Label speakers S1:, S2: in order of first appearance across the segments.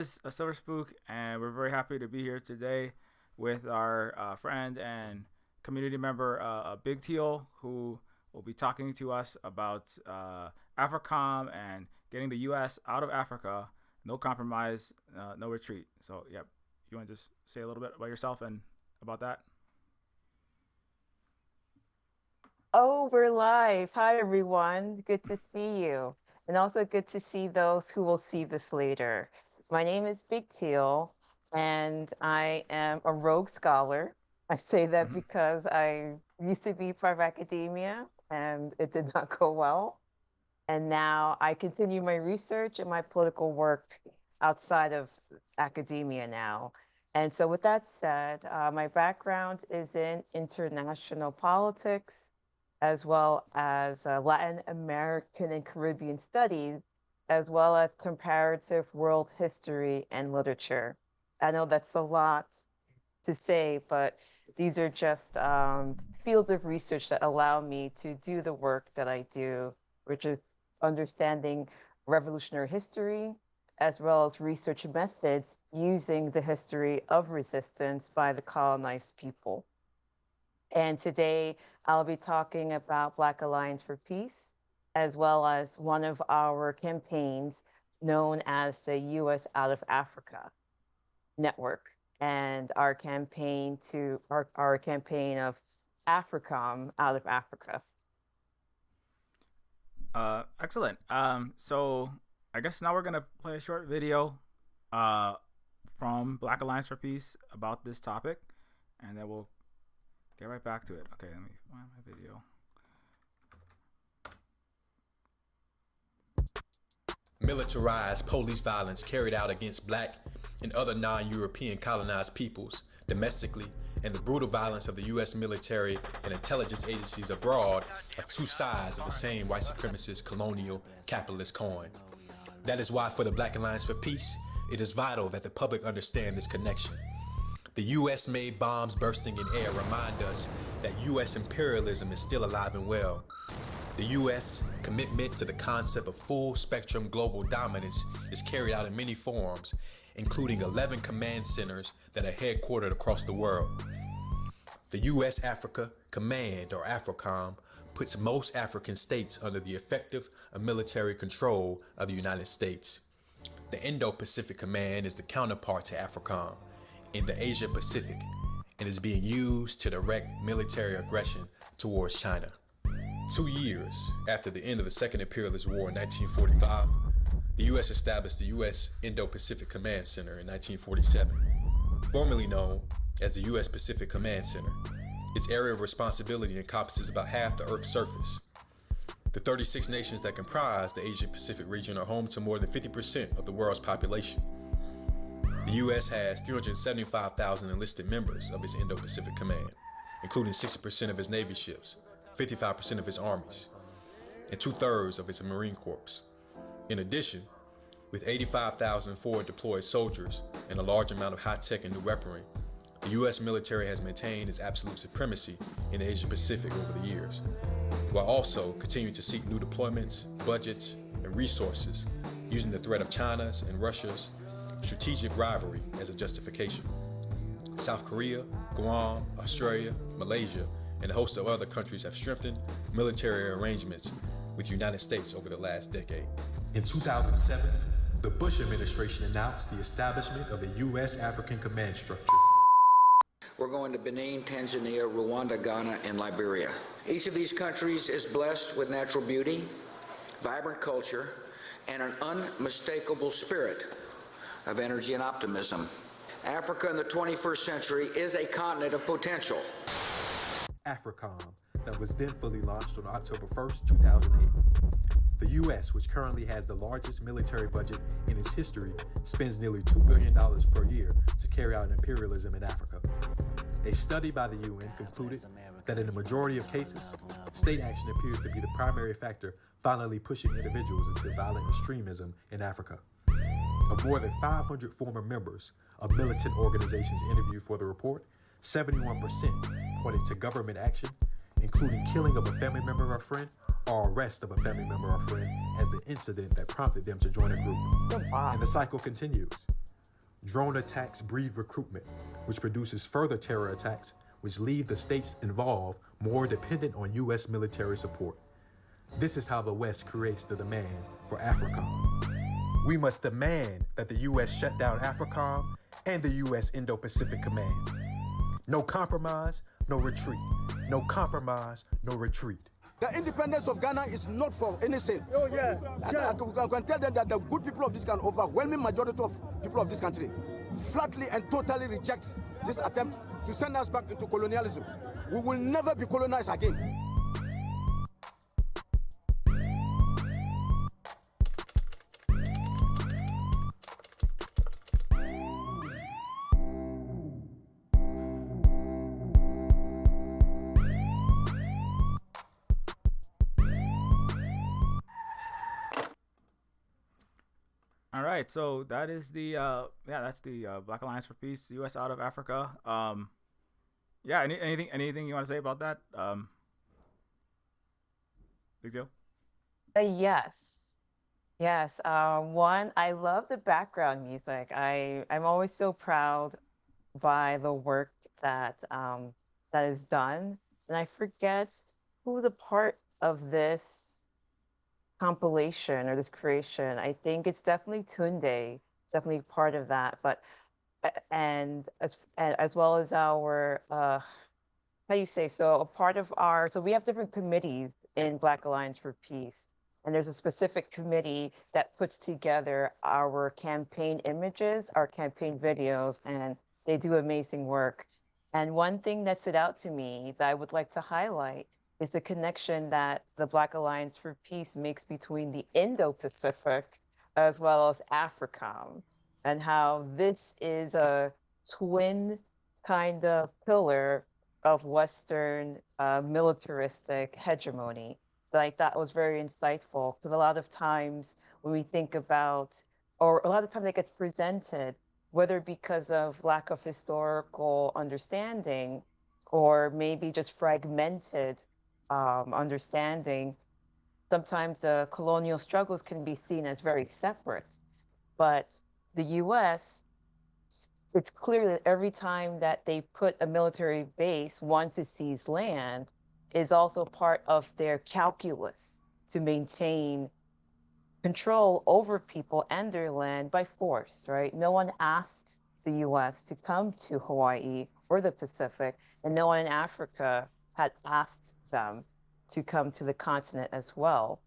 S1: This is a Silver Spook, and we're very happy to be here today with our friend and community member, Big Teal, who will be talking to us about Africom and getting the U.S. out of Africa. No compromise, no retreat. So, yep. You want to just say a little bit about yourself and about that?
S2: Oh, we're live. Hi, everyone. Good to see you. And also good to see those who will see this later. My name is Big Teal, and I am a rogue scholar. I say that
S1: Mm-hmm.
S2: because I used to be part of academia and it did not go well. And now I continue my research and my political work outside of academia now. And so, with that said, my background is in international politics, as well as Latin American and Caribbean studies, as well as comparative world history and literature. I know that's a lot to say, but these are just fields of research that allow me to do the work that I do, which is understanding revolutionary history, as well as research methods using the history of resistance by the colonized people. And today I'll be talking about Black Alliance for Peace, as well as one of our campaigns known as the US Out of Africa Network, and our campaign of Africom out of Africa.
S1: Excellent. So I guess now we're gonna play a short video uh, from Black Alliance for Peace about this topic, and then we'll get right back to it. Okay, let me find my video.
S3: Militarized police violence carried out against black and other non-European colonized peoples domestically, and the brutal violence of the U.S. military and intelligence agencies abroad are two sides of the same white supremacist colonial capitalist coin. That is why for the Black Alliance for Peace, it is vital that the public understand this connection. The U.S.-made bombs bursting in air remind us that U.S. imperialism is still alive and well. The U.S. commitment to the concept of full-spectrum global dominance is carried out in many forms, including 11 command centers that are headquartered across the world. The U.S. Africa Command, or Africom, puts most African states under the effective military control of the United States. The Indo-Pacific Command is the counterpart to Africom in the Asia-Pacific and is being used to direct military aggression towards China. 2 years after the end of the Second Imperialist War in 1945, the U.S. established the U.S. Indo-Pacific Command Center in 1947, formerly known as the U.S. Pacific Command Center. Its area of responsibility encompasses about half the Earth's surface. The 36 nations that comprise the Asia-Pacific region are home to more than 50% of the world's population. The U.S. has 375,000 enlisted members of its Indo-Pacific Command, including 60% of its Navy ships, 55% of its armies, and 2/3 of its Marine Corps. In addition, with 85,000 forward deployed soldiers and a large amount of high-tech and new weaponry, the U.S. military has maintained its absolute supremacy in the Asia-Pacific over the years, while also continuing to seek new deployments, budgets, and resources, using the threat of China's and Russia's strategic rivalry as a justification. South Korea, Guam, Australia, Malaysia, and a host of other countries have strengthened military arrangements with the United States over the last decade. In 2007, the Bush administration announced the establishment of the U.S. African Command Structure.
S4: We're going to Benin, Tanzania, Rwanda, Ghana, and Liberia. Each of these countries is blessed with natural beauty, vibrant culture, and an unmistakable spirit of energy and optimism. Africa in the 21st century is a continent of potential.
S3: Africom, that was then fully launched on October 1st, 2008. The U.S., which currently has the largest military budget in its history, spends nearly $2 billion per year to carry out imperialism in Africa. A study by the UN concluded that in the majority of cases, state action appears to be the primary factor finally pushing individuals into violent extremism in Africa. Of more than 500 former members of militant organizations interviewed for the report, 71% pointed to government action, including killing of a family member or friend, or arrest of a family member or friend as the incident that prompted them to join a group.
S2: Goodbye.
S3: And the cycle continues. Drone attacks breed recruitment, which produces further terror attacks, which leave the states involved more dependent on U.S. military support. This is how the West creates the demand for Africom. We must demand that the U.S. shut down Africom and the U.S. Indo-Pacific Command. No compromise, no retreat. No compromise, no retreat.
S5: The independence of Ghana is not for anything. Oh, yeah. I can tell them that the good people of this country, overwhelming majority of people of this country, flatly and totally reject this attempt to send us back into colonialism. We will never be colonized again.
S1: All right, so that is the that's the Black Alliance for Peace, U.S. out of Africa. Anything you want to say about that? Big deal.
S2: Yes. Yes. One, I love the background music. I'm always so proud by the work that that is done, and I forget who's a part of this compilation or this creation. I think it's definitely Tunde. It's definitely part of that. But and as well as our how do you say, so a part of our, so we have different committees in Black Alliance for Peace, and there's a specific committee that puts together our campaign images, our campaign videos, and they do amazing work. And one thing that stood out to me that I would like to highlight is the connection that the Black Alliance for Peace makes between the Indo-Pacific as well as Africom, and how this is a twin kind of pillar of Western militaristic hegemony that I thought was very insightful, because a lot of times when we think about, or a lot of times it gets presented, whether because of lack of historical understanding or maybe just fragmented understanding, sometimes the colonial struggles can be seen as very separate. But the US, it's clear that every time that they put a military base, one, to seize land, is also part of their calculus to maintain control over people and their land by force, right? No one asked the US to come to Hawaii or the Pacific, and no one in Africa had asked them to come to the continent as well.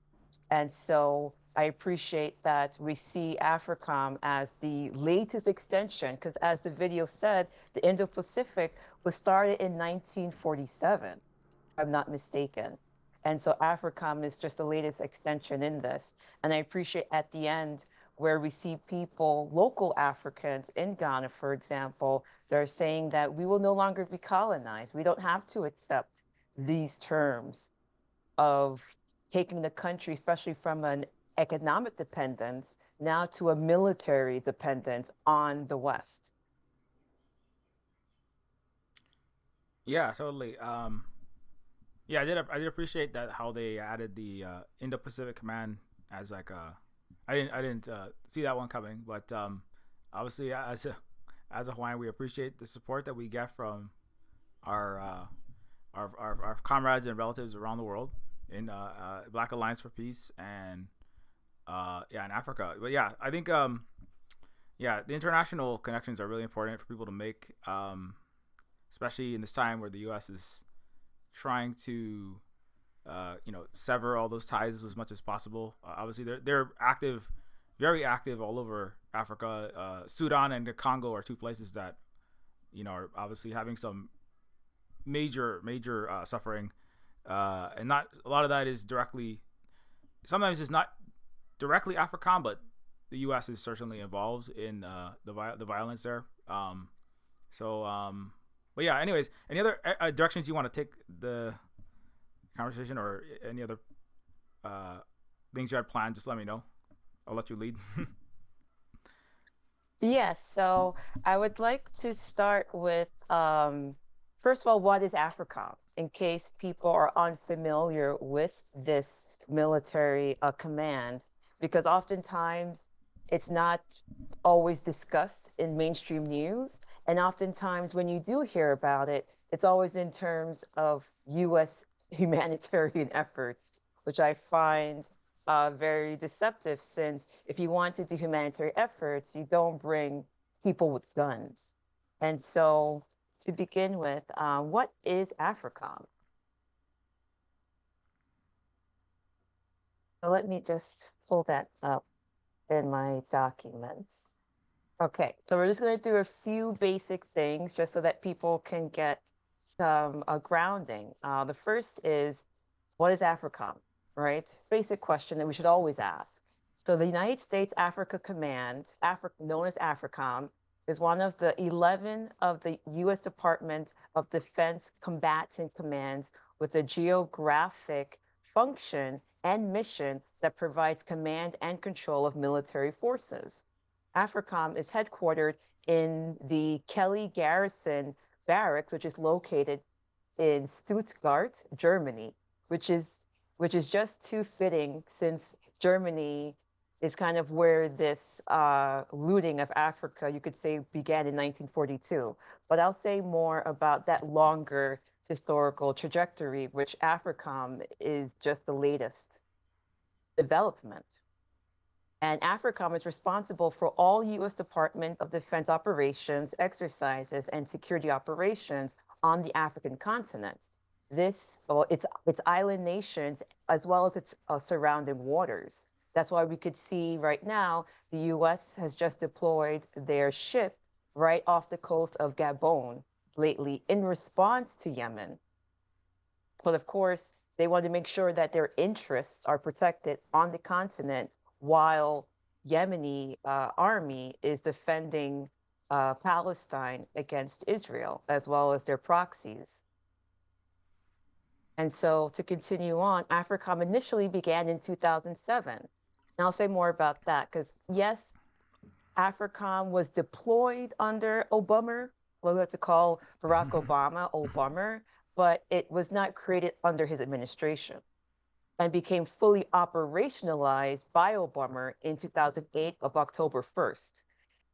S2: And so I appreciate that we see Africom as the latest extension, because as the video said, the Indo-Pacific was started in 1947, if I'm not mistaken. And so Africom is just the latest extension in this. And I appreciate at the end where we see people, local Africans in Ghana, for example, they're saying that we will no longer be colonized. We don't have to accept these terms of taking the country, especially from an economic dependence, now to a military dependence on the West.
S1: Yeah, totally. Yeah, I did appreciate that, how they added the Indo-Pacific Command as like a. I didn't see that one coming, but obviously as a Hawaiian, we appreciate the support that we get from our comrades and relatives around the world in Black Alliance for Peace and in Africa. But yeah, I think the international connections are really important for people to make, especially in this time where the U.S. is trying to sever all those ties as much as possible. Obviously, they're active, very active all over Africa. Sudan and the Congo are two places that are obviously having some major suffering, and not a lot of that is directly. Sometimes it's not directly Africom, but the U.S. is certainly involved in the violence there. But yeah, anyways, any other directions you want to take the conversation, or any other things you had planned? Just let me know. I'll let you lead.
S2: Yes, so I would like to start with, first of all, what is Africom? In case people are unfamiliar with this military command, because oftentimes It's not always discussed in mainstream news. And oftentimes, when you do hear about it, it's always in terms of US humanitarian efforts, which I find very deceptive, since if you want to do humanitarian efforts, you don't bring people with guns. And so, to begin with, what is Africom? So let me just pull that up in my documents. Okay, so we're just going to do a few basic things just so that people can get some grounding. The first is, what is Africom, right? Basic question that we should always ask. So the United States Africa Command, known as Africom, is one of the 11 of the U.S. Department of Defense combatant commands with a geographic function and mission that provides command and control of military forces. Africom is headquartered in the Kelly Garrison Barracks, which is located in Stuttgart, Germany, which is just too fitting, since Germany is kind of where this looting of Africa, you could say, began in 1942. But I'll say more about that longer historical trajectory, which Africom is just the latest development. And Africom is responsible for all U.S. Department of Defense operations, exercises, and security operations on the African continent. Its island nations, as well as its surrounding waters. That's why we could see right now the U.S. has just deployed their ship right off the coast of Gabon lately in response to Yemen. But of course, they want to make sure that their interests are protected on the continent, while Yemeni army is defending Palestine against Israel, as well as their proxies. And so to continue on, Africom initially began in 2007. And I'll say more about that, because yes, Africom was deployed under Obama, what we have to call Barack Obama, but it was not created under his administration, and became fully operationalized by Obama in 2008 of October 1st.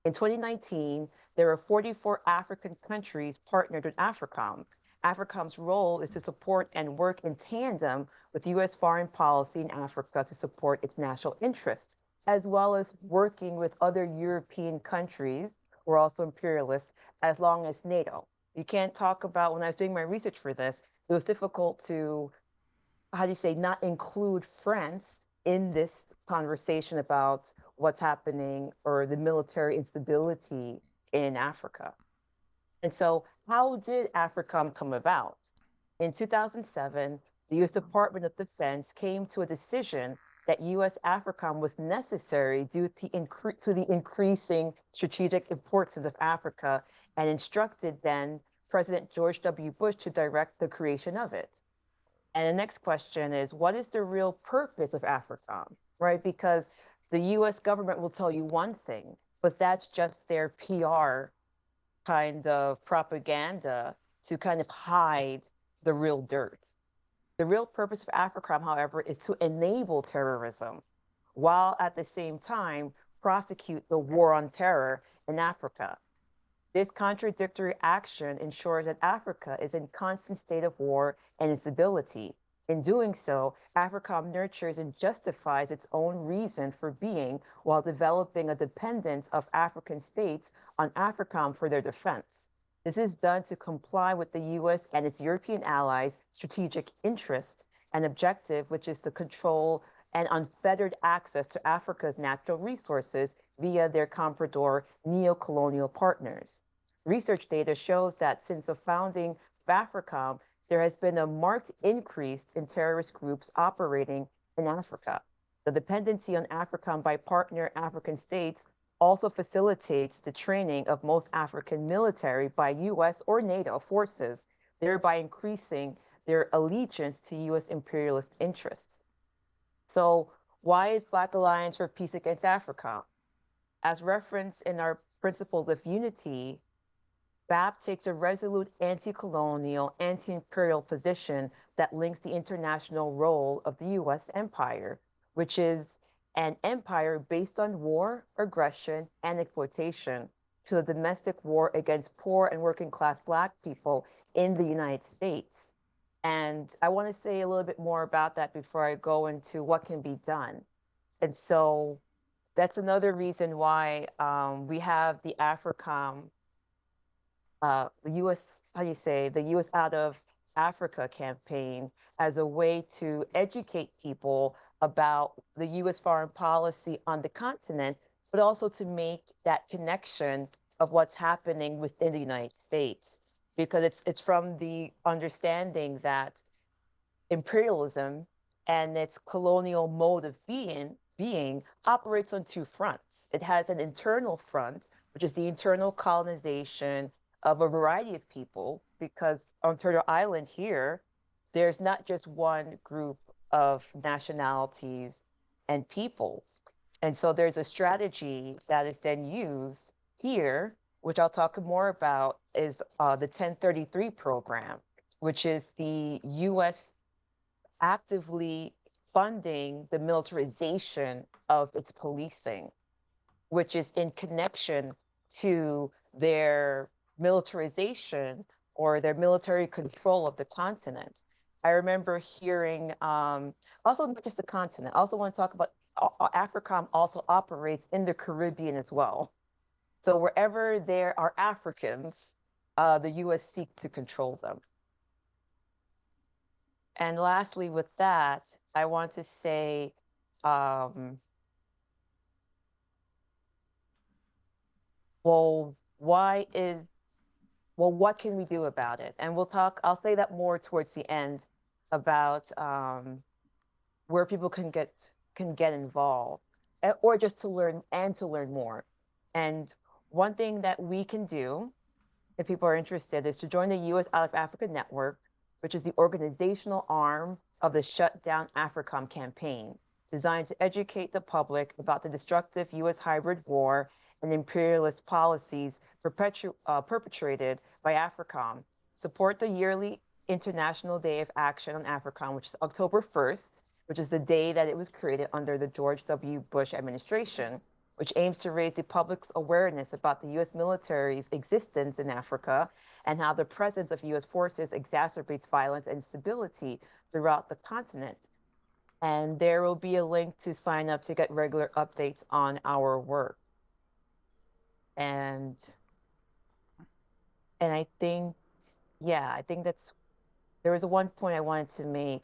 S2: In 2019, there are 44 African countries partnered with Africom. Africom's role is to support and work in tandem with U.S. foreign policy in Africa to support its national interests, as well as working with other European countries who are also imperialists, as long as NATO. You can't talk about, when I was doing my research for this, it was difficult to, how do you say, not include France in this conversation about what's happening or the military instability in Africa. And so, how did Africom come about? In 2007, the U.S. Department of Defense came to a decision that U.S. Africom was necessary due to the increasing strategic importance of Africa, and instructed then President George W. Bush to direct the creation of it. And the next question is, what is the real purpose of Africom, right? Because the US government will tell you one thing, but that's just their PR kind of propaganda to kind of hide the real dirt. The real purpose of Africom, however, is to enable terrorism, while at the same time prosecute the war on terror in Africa. This contradictory action ensures that Africa is in constant state of war and instability. In doing so, Africom nurtures and justifies its own reason for being, while developing a dependence of African states on Africom for their defense. This is done to comply with the U.S. and its European allies' strategic interests and objective, which is to control and unfettered access to Africa's natural resources via their comprador neo-colonial partners. Research data shows that since the founding of Africom, there has been a marked increase in terrorist groups operating in Africa. The dependency on Africom by partner African states also facilitates the training of most African military by U.S. or NATO forces, thereby increasing their allegiance to U.S. imperialist interests. So why is Black Alliance for Peace Against Africa? As referenced in our Principles of Unity, BAP takes a resolute anti-colonial, anti-imperial position that links the international role of the U.S. empire, which is an empire based on war, aggression, and exploitation to the domestic war against poor and working class Black people in the United States. And I want to say a little bit more about that before I go into what can be done. And so that's another reason why we have the Africom, the U.S., how do you say, the U.S. Out of Africa campaign as a way to educate people about the U.S. foreign policy on the continent, but also to make that connection of what's happening within the United States. Because it's from the understanding that imperialism and its colonial mode of being operates on two fronts. It has an internal front, which is the internal colonization of a variety of people, because on Turtle Island here, there's not just one group of nationalities and peoples. And so there's a strategy that is then used here, which I'll talk more about, is the 1033 program, which is the US actively funding the militarization of its policing, which is in connection to their militarization or their military control of the continent. I remember hearing, also not just the continent, I also want to talk about Africom also operates in the Caribbean as well. So wherever there are Africans, the US seeks to control them. And lastly, with that, I want to say, well, what can we do about it? And I'll say that more towards the end about where people can get involved, or just to learn more. And one thing that we can do, if people are interested, is to join the U.S. Out of Africa Network, which is the organizational arm of the Shut Down Africom campaign, designed to educate the public about the destructive U.S. hybrid war and imperialist policies perpetrated by Africom. Support the yearly International Day of Action on Africom, which is October 1st, which is the day that it was created under the George W. Bush administration, which aims to raise the public's awareness about the U.S. military's existence in Africa and how the presence of U.S. forces exacerbates violence and instability throughout the continent. And there will be a link to sign up to get regular updates on our work. And I think, yeah, I think there was one point I wanted to make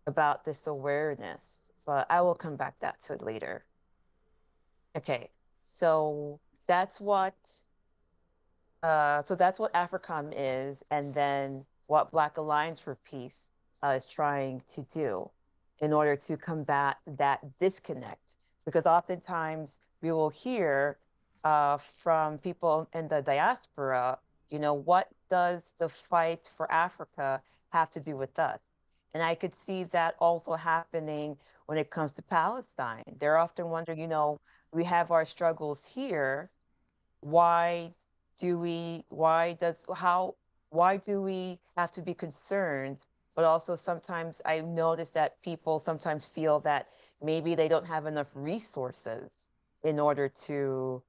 S2: about this awareness, but I will come back to it later. Okay, so that's what Africom is, and then what Black Alliance for Peace is trying to do in order to combat that disconnect. Because oftentimes we will hear from people in the diaspora, what does the fight for Africa have to do with us? And I could see that also happening when it comes to Palestine. They're often wondering, we have our struggles here. Why do we have to be concerned? But also sometimes I notice that people sometimes feel that maybe they don't have enough resources in order to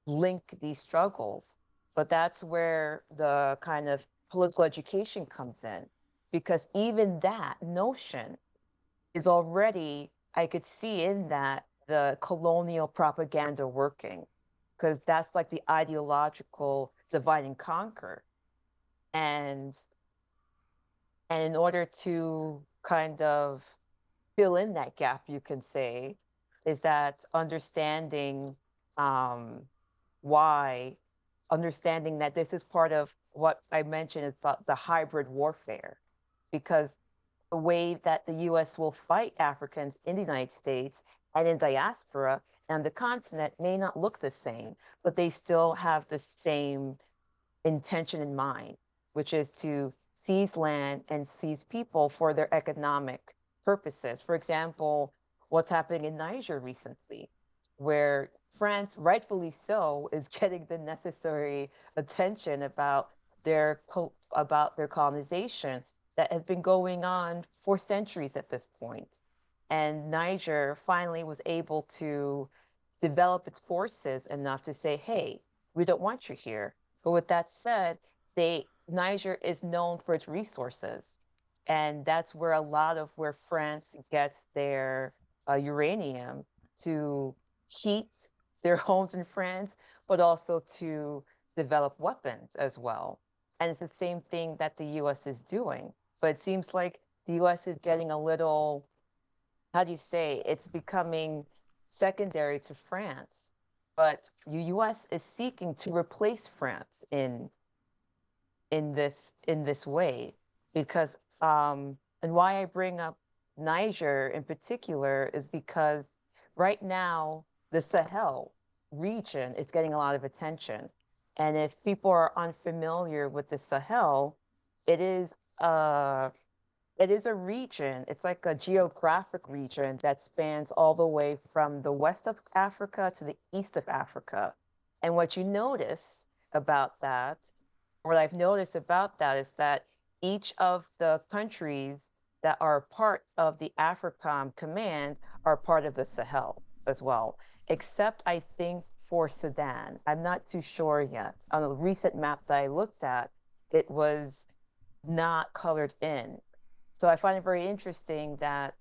S2: link these struggles. But that's where the kind of political education comes in, because even that notion is already, I could see in that, the colonial propaganda working, because that's like the ideological divide and conquer. And in order to kind of fill in that gap, you can say, is that understanding why, understanding that this is part of what I mentioned about the hybrid warfare, because the way that the US will fight Africans in the United States and in diaspora and the continent may not look the same, but they still have the same intention in mind, which is to seize land and seize people for their economic purposes. For example, what's happening in Niger recently, where France, rightfully so, is getting the necessary attention about their colonization that has been going on for centuries at this point. And Niger finally was able to develop its forces enough to say, hey, we don't want you here. But with that said, Niger is known for its resources. And that's where a lot of where France gets their uranium to heat their homes in France, but also to develop weapons as well. And it's the same thing that the US is doing. But it seems like the US is getting a little, how do you say, it's becoming secondary to France. But the US is seeking to replace France in this way, because and why I bring up Niger in particular is because right now the Sahel region is getting a lot of attention. And if people are unfamiliar with the Sahel, it is a it is a region, it's like a geographic region that spans all the way from the west of Africa to the east of Africa. And what you notice about that, what I've noticed about that, is that each of the countries that are part of the Africom command are part of the Sahel as well, except I think for Sudan. I'm not too sure yet. On a recent map that I looked at, it was not colored in. So I find it very interesting that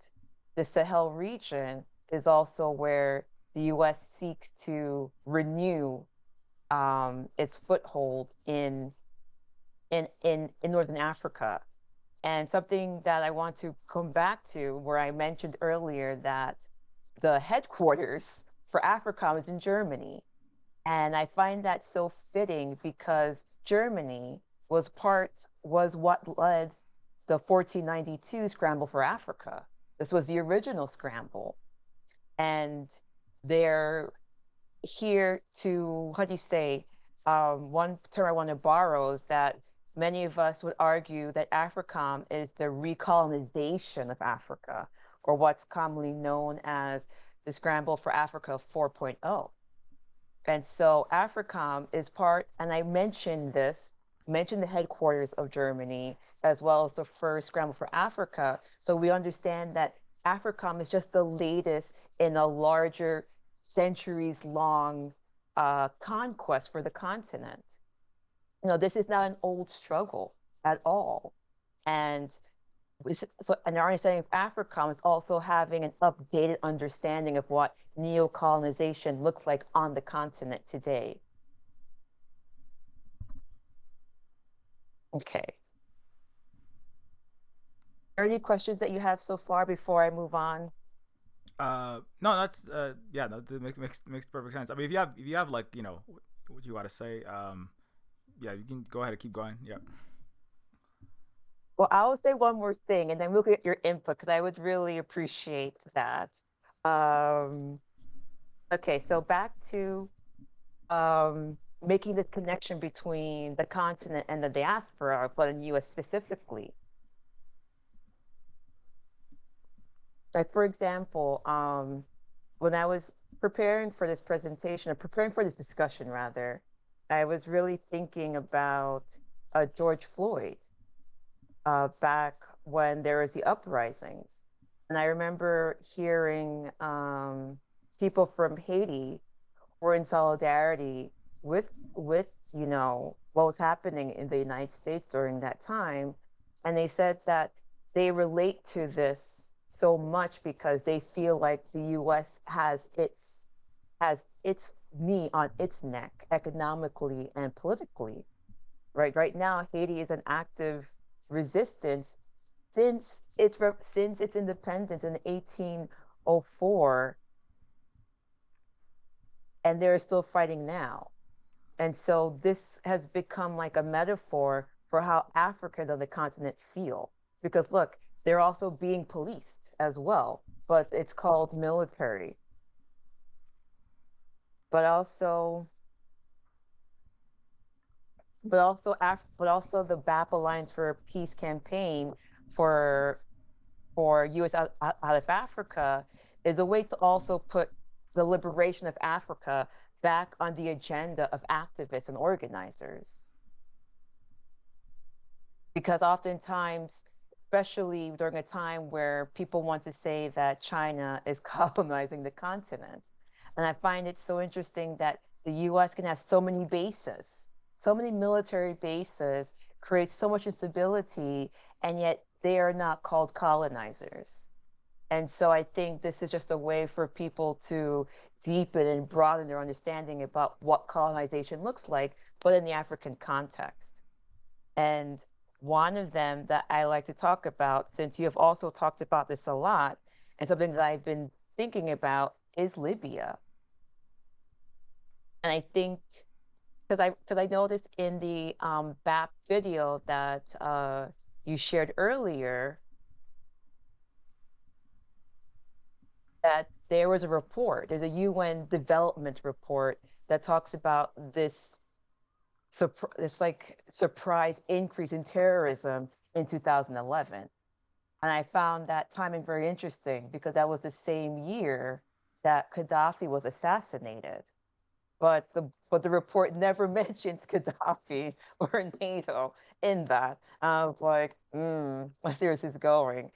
S2: the Sahel region is also where the US seeks to renew its foothold in Northern Africa. And something that I want to come back to, where I mentioned earlier that the headquarters for Africom is in Germany. And I find that so fitting because Germany was what led the 1492 scramble for Africa. This was the original scramble. And they're here to, how do you say, one term I want to borrow is that many of us would argue that Africom is the recolonization of Africa, or what's commonly known as the Scramble for Africa 4.0. And so Africom is part, and I mentioned the headquarters of Germany, as well as the first Scramble for Africa. So we understand that Africom is just the latest in a larger, centuries long conquest for the continent. This is not an old struggle at all. And so, and our understanding of Africom is also having an updated understanding of what neocolonization looks like on the continent today. Okay. Are there any questions that you have so far before I move on?
S1: No, that's yeah, no, it makes perfect sense. I mean, if you have like what you want to say, yeah, you can go ahead and keep going. Yeah.
S2: Well, I will say one more thing, and then we'll get your input because I would really appreciate that. Okay, so back to making this connection between the continent and the diaspora, but in U.S. specifically. Like, for example, when I was preparing for this presentation, or preparing for this discussion, rather, I was really thinking about George Floyd back when there was the uprisings. And I remember hearing people from Haiti were in solidarity with what was happening in the United States during that time. And they said that they relate to this so much because they feel like the US has its knee on its neck economically and politically. Right now, Haiti is an active resistance since its independence in 1804, and they're still fighting now. And so this has become like a metaphor for how Africans on the continent feel. Because look, they're also being policed as well, but it's called military. But also the BAP Alliance for Peace campaign for U.S. out of Africa is a way to also put the liberation of Africa back on the agenda of activists and organizers. Because oftentimes especially during a time where people want to say that China is colonizing the continent. And I find it so interesting that the US can have so many bases, so many military bases, create so much instability, and yet they are not called colonizers. And so I think this is just a way for people to deepen and broaden their understanding about what colonization looks like, but in the African context. And one of them that I like to talk about, since you have also talked about this a lot, and something that I've been thinking about is Libya. And I think because I noticed in the BAP video that you shared earlier that there was a report. There's a UN development report that talks about this surprise increase in terrorism in 2011. And I found that timing very interesting because that was the same year that Gaddafi was assassinated. But the report never mentions Gaddafi or NATO in that. I was like, where is this going?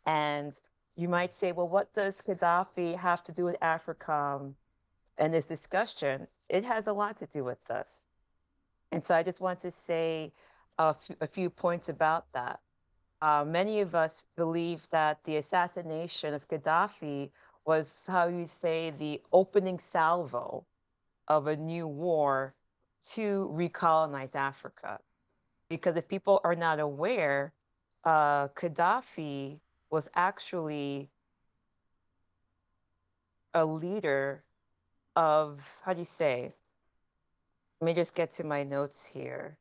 S2: And you might say, well, what does Gaddafi have to do with Africom and this discussion? It has a lot to do with this. And so I just want to say a few points about that. Many of us believe that the assassination of Gaddafi was, how you say, the opening salvo of a new war to recolonize Africa. Because if people are not aware, Gaddafi was actually a leader of, how do you say? Let me just get to my notes here.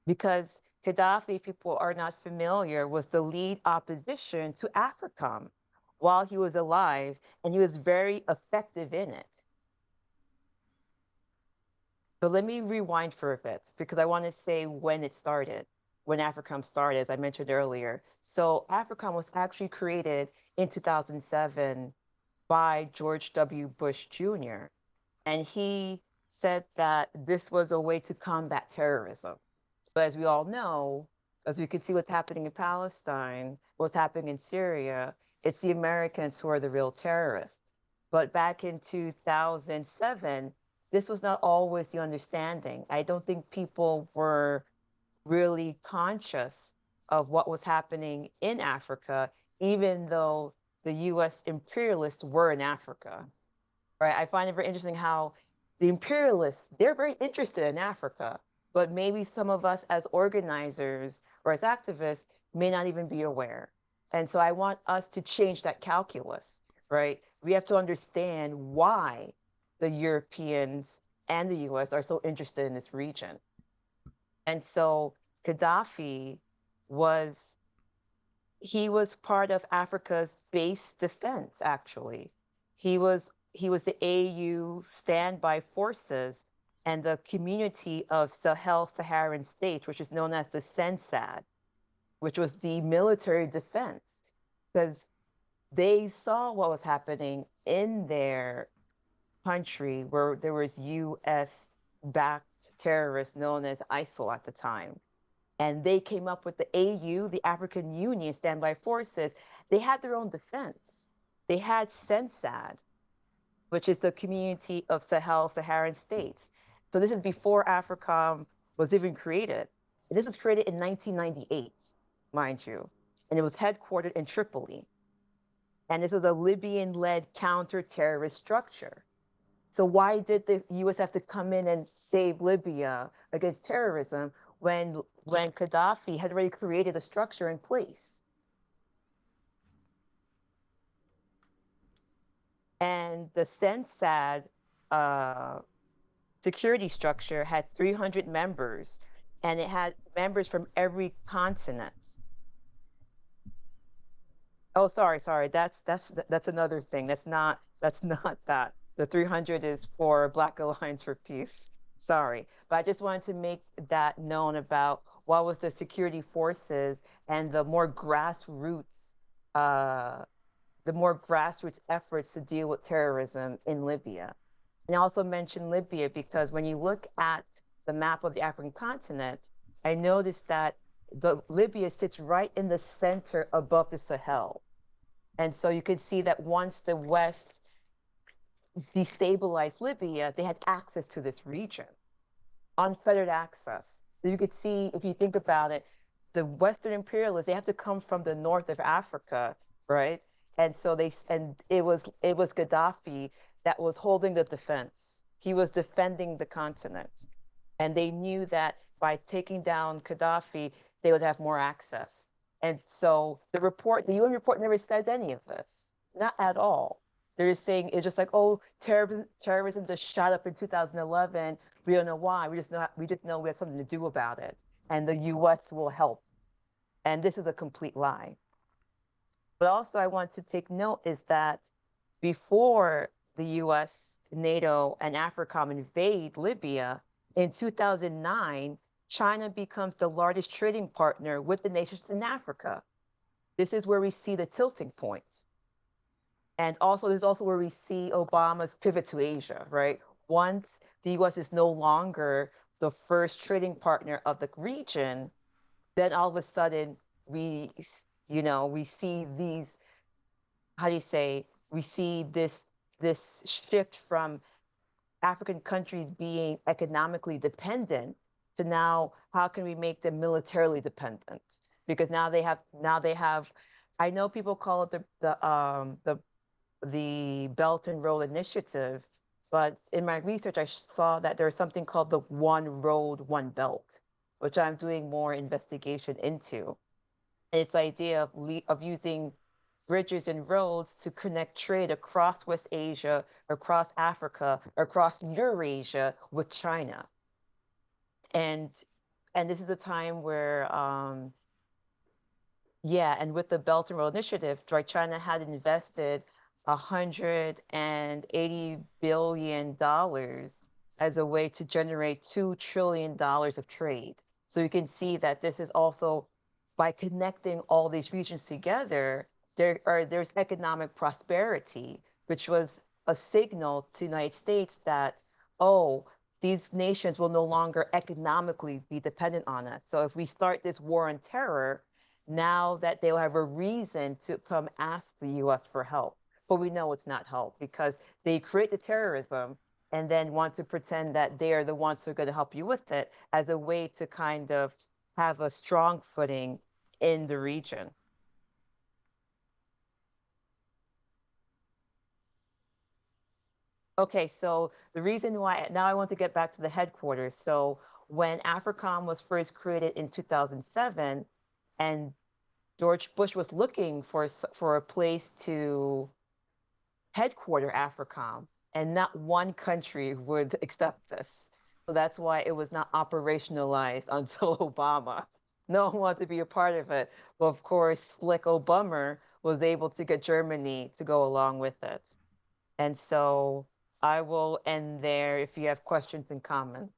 S2: Because Gaddafi, if people are not familiar, was the lead opposition to Africom while he was alive, and he was very effective in it. So let me rewind for a bit because I want to say when it started, when Africom started, as I mentioned earlier. So Africom was actually created in 2007 by George W. Bush Jr. And he said that this was a way to combat terrorism. But as we all know, as we can see what's happening in Palestine, what's happening in Syria, it's the Americans who are the real terrorists. But back in 2007, this was not always the understanding. I don't think people were really conscious of what was happening in Africa, even though the US imperialists were in Africa. Right? I find it very interesting how the imperialists, they're very interested in Africa, but maybe some of us as organizers or as activists may not even be aware. And so I want us to change that calculus, right? We have to understand why the Europeans and the US are so interested in this region. And so Gaddafi was he was part of Africa's base defense, actually. He was the AU standby forces and the community of Sahel-Saharan states, which is known as the CENSAD, which was the military defense, because they saw what was happening in their country where there was US-backed terrorists known as ISIL at the time. And they came up with the AU, the African Union Standby Forces. They had their own defense. They had CENSAD, which is the community of Sahel-Saharan states. So this is before Africom was even created. And this was created in 1998, mind you. And it was headquartered in Tripoli. And this was a Libyan-led counter-terrorist structure. So why did the US have to come in and save Libya against terrorism when Gaddafi had already created a structure in place? And the CENSAD security structure had 300 members, and it had members from every continent. Oh, sorry. That's another thing. That's not that. The 300 is for Black Alliance for Peace. Sorry, but I just wanted to make that known about what was the security forces and the more grassroots efforts to deal with terrorism in Libya. And I also mentioned Libya because when you look at the map of the African continent, I noticed that Libya sits right in the center above the Sahel. And so you could see that once the West destabilized Libya, they had access to this region, unfettered access. So you could see, if you think about it, the Western imperialists, they have to come from the north of Africa, right? And so it was Gaddafi that was holding the defense. He was defending the continent. And they knew that by taking down Gaddafi, they would have more access. And so the UN report never says any of this, not at all. They're just saying it's just like, oh, terrorism just shot up in 2011. We don't know why. We just know we have something to do about it, and the U.S. will help. And this is a complete lie. But also, I want to take note is that before the U.S., NATO, and Africom invade Libya in 2009, China becomes the largest trading partner with the nations in Africa. This is where we see the tilting point. And also, this is also where we see Obama's pivot to Asia, right? Once the US is no longer the first trading partner of the region, then all of a sudden we see these, how do you say, we see this shift from African countries being economically dependent to now how can we make them militarily dependent? Because now they have I know people call it the Belt and Road Initiative, but in my research I saw that there's something called the One Road, One Belt, which I'm doing more investigation into. It's the idea of using bridges and roads to connect trade across West Asia, across Africa, across Eurasia with China. And this is a time where and with the Belt and Road Initiative, right, China had invested $180 billion as a way to generate $2 trillion of trade. So you can see that this is also, by connecting all these regions together, there's economic prosperity, which was a signal to the United States that, oh, these nations will no longer economically be dependent on us. So if we start this war on terror, now that they'll have a reason to come ask the US for help. But we know it's not help because they create the terrorism and then want to pretend that they are the ones who are going to help you with it as a way to kind of have a strong footing in the region. Okay, so the reason why, now I want to get back to the headquarters. So when Africom was first created in 2007, and George Bush was looking for a place to headquarter Africom, and not one country would accept this. So that's why it was not operationalized until Obama. No one wanted to be a part of it. But of course, Flick Obama was able to get Germany to go along with it. And so I will end there if you have questions and comments.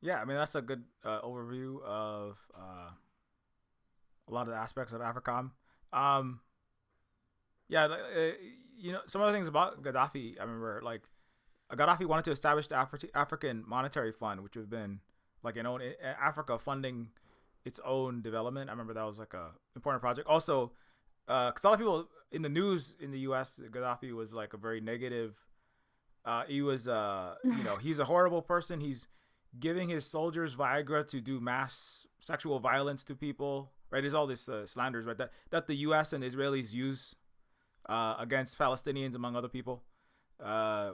S1: Yeah, I mean, that's a good overview of a lot of the aspects of Africom. Some of the things about Gaddafi, I remember, like, Gaddafi wanted to establish the African Monetary Fund, which would have been like Africa funding its own development. I remember that was like a important project. Also, because a lot of people in the news in the U.S., Gaddafi was like a very negative. He was, he's a horrible person. He's giving his soldiers Viagra to do mass sexual violence to people. Right? There's all this slanders, right? That the U.S. and the Israelis use against Palestinians, among other people,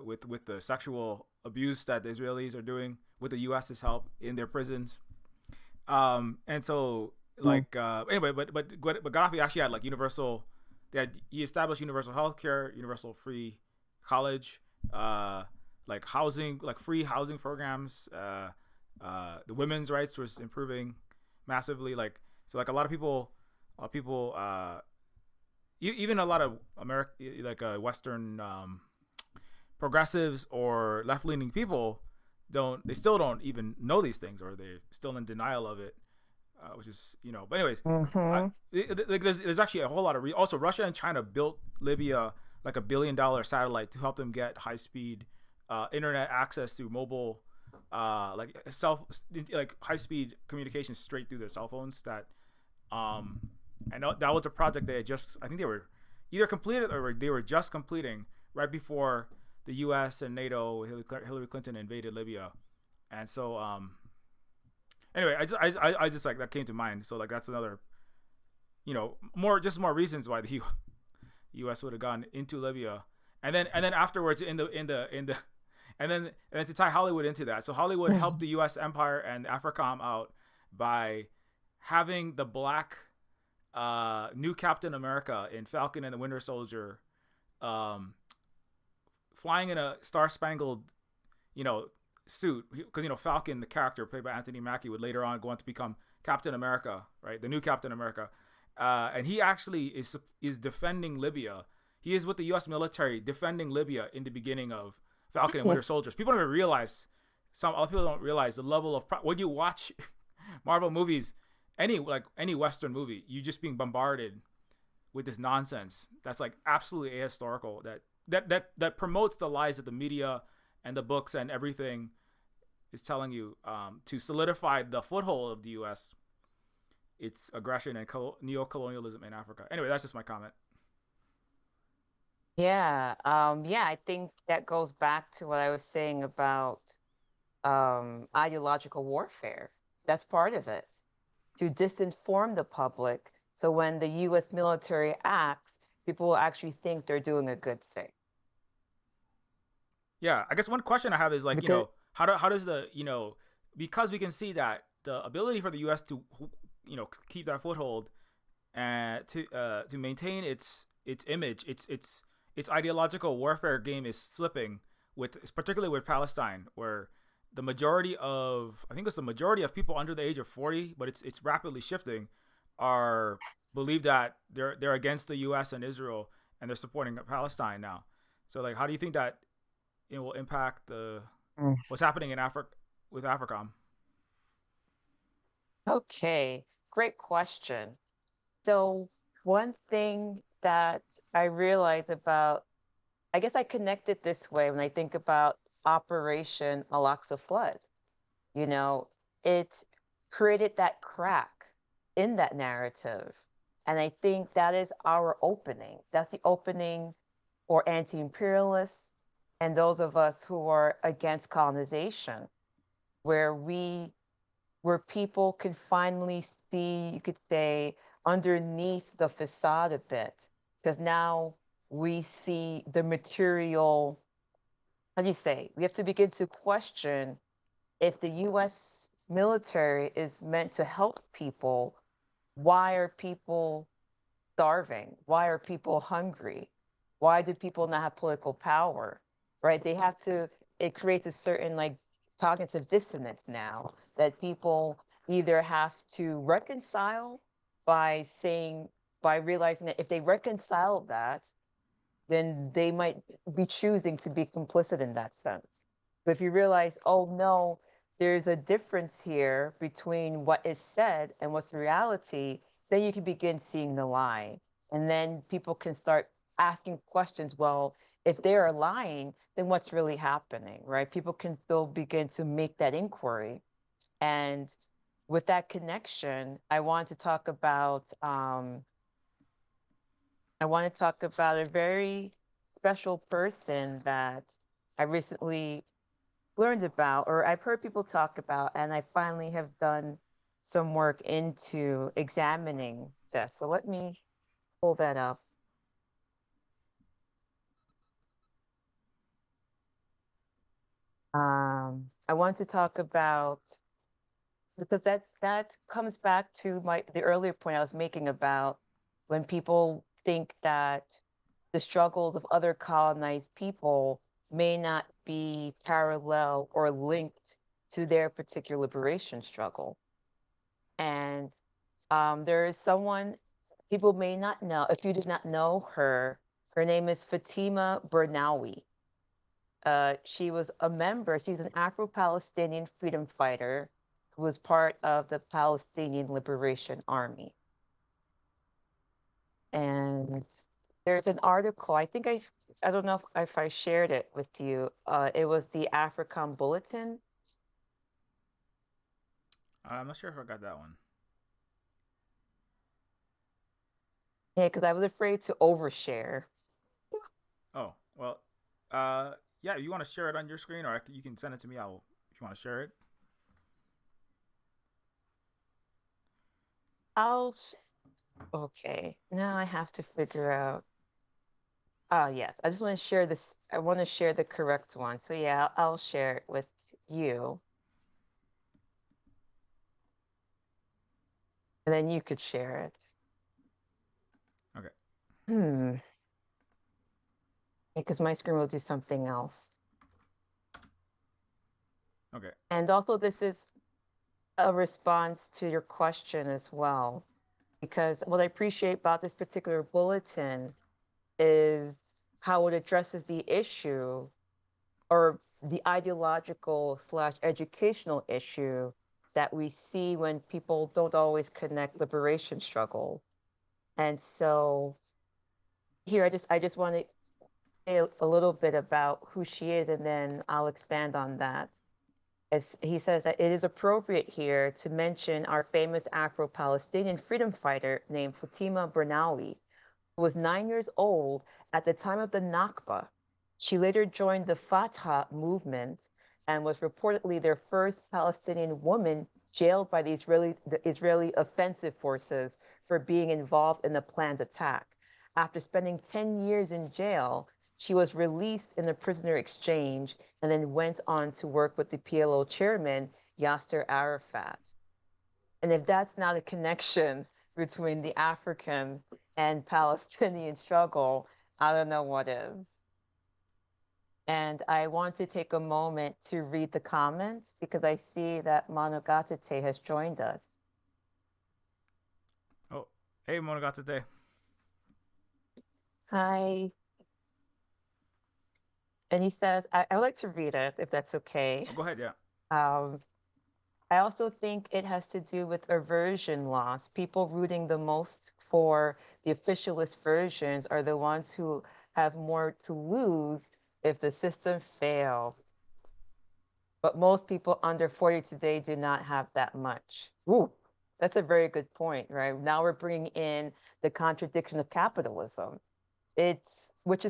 S1: with the sexual abuse that the Israelis are doing with the U.S.'s help in their prisons. And so, like, anyway, but Gaddafi actually had like universal. He established universal healthcare, universal free college, like housing, like free housing programs. The women's rights was improving massively. Like, so, like a lot of people, even a lot of Western progressives or left-leaning people still don't even know these things, or they're still in denial of it, which is, but anyways, there's actually a whole lot of also Russia and China built Libya like $1 billion satellite to help them get high-speed internet access through mobile like high speed communication straight through their cell phones. That I know that was a project they had just, I think they were either completed or they were just completing right before the U.S. and NATO, Hillary Clinton invaded Libya, and so anyway, I just like that came to mind. So like that's another, more reasons why the U.S. would have gone into Libya, and then afterwards in the and then to tie Hollywood into that. So Hollywood helped the U.S. empire and Africom out by having the black new Captain America in Falcon and the Winter Soldier, flying in a star-spangled, suit, because Falcon, the character played by Anthony Mackie, would later on go on to become Captain America, right? The new Captain America, and he actually is defending Libya. He is with the U.S. military defending Libya in the beginning of Falcon and Winter Soldiers. People don't even realize. Some other people don't realize the level of when you watch Marvel movies, any Western movie, you just being bombarded with this nonsense that's like absolutely ahistorical. That promotes the lies that the media and the books and everything is telling you, to solidify the foothold of the U.S., its aggression and neo-colonialism in Africa. Anyway, that's just my comment.
S2: Yeah, I think that goes back to what I was saying about ideological warfare. That's part of it, to disinform the public. So when the U.S. military acts, people will actually think they're doing a good thing.
S1: Yeah, I guess one question I have is like,
S2: Because
S1: how does the, because we can see that the ability for the U.S. to, keep that foothold and to maintain its image, its ideological warfare game is slipping particularly with Palestine, where the majority of people under the age of 40, but it's rapidly shifting, are believe that they're against the U.S. and Israel, and they're supporting Palestine now. So like, how do you think that it will impact what's happening in Africa with Africom?
S2: Okay, great question. So one thing that I realize about, I guess I connect it this way when I think about Operation Al-Aqsa Flood. It created that crack in that narrative. And I think that is our opening. That's the opening for anti-imperialists and those of us who are against colonization, where people can finally see, you could say, underneath the facade a bit, because now we see the material. How do you say? We have to begin to question if the U.S. military is meant to help people. Why are people starving? Why are people hungry? Why do people not have political power? Right? It creates a certain like cognitive dissonance now that people either have to reconcile by realizing that if they reconcile that, then they might be choosing to be complicit in that sense. But if you realize, oh no, there's a difference here between what is said and what's reality, then you can begin seeing the lie. And then people can start asking questions. Well, if they are lying, then what's really happening, right? People can still begin to make that inquiry. And with that connection, I want to talk about a very special person that I recently learned about, or I've heard people talk about, and I finally have done some work into examining this. So let me pull that up. I want to talk about, because that comes back to the earlier point I was making about when people think that the struggles of other colonized people may not be parallel or linked to their particular liberation struggle. And there is someone people may not know. If you did not know her, her name is Fatima Bernawi. She's an Afro-Palestinian freedom fighter who was part of the Palestinian Liberation Army. And there's an article, I think I don't know if I shared it with you. It was the Africom Bulletin.
S1: I'm not sure if I got that one.
S2: Yeah, because I was afraid to overshare.
S1: Oh, well, yeah, you want to share it on your screen, or you can send it to me. I'll if you want to share it.
S2: I'll, okay, now I have to figure out. Ah, yes, I just want to share this. I want to share the correct one. So yeah, I'll share it with you. And then you could share it.
S1: Okay.
S2: Hmm. Because my screen will do something else.
S1: Okay.
S2: And also, this is a response to your question as well. Because what I appreciate about this particular bulletin is how it addresses the issue or the ideological slash educational issue that we see when people don't always connect liberation struggle. And so here I just want to say a little bit about who she is, and then I'll expand on that. As he says that it is appropriate here to mention our famous Afro-Palestinian freedom fighter named Fatima Bernawi, who was 9 years old at the time of the Nakba. She later joined the Fatah movement and was reportedly their first Palestinian woman jailed by the Israeli offensive forces for being involved in the planned attack. After spending 10 years in jail, she was released in a prisoner exchange and then went on to work with the PLO chairman, Yasser Arafat. And if that's not a connection between the African and Palestinian struggle, I don't know what is. And I want to take a moment to read the comments because I see that Monogatite has joined us.
S1: Oh, hey, Monogatite.
S2: Hi. And he says, I would like to read it if that's okay.
S1: Oh, go ahead. Yeah.
S2: Um, I also think it has to do with aversion loss. People rooting the most for the officialist versions are the ones who have more to lose if the system fails. But most people under 40 today do not have that much. Ooh, that's a very good point, right? Now we're bringing in the contradiction of capitalism. It's which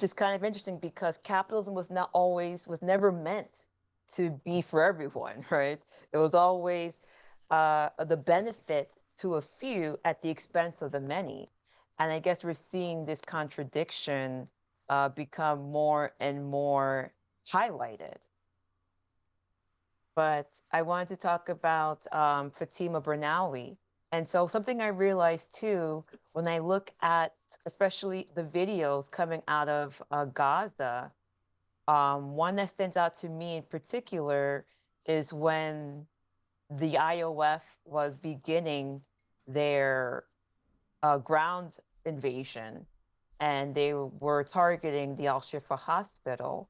S2: is kind of interesting because capitalism was never meant to be for everyone, right? It was always the benefit to a few at the expense of the many. And I guess we're seeing this contradiction become more and more highlighted. But I wanted to talk about Fatima Bernawi. And so something I realized too, when I look at especially the videos coming out of Gaza, one that stands out to me in particular is when the IOF was beginning their ground invasion and they were targeting the Al Shifa hospital.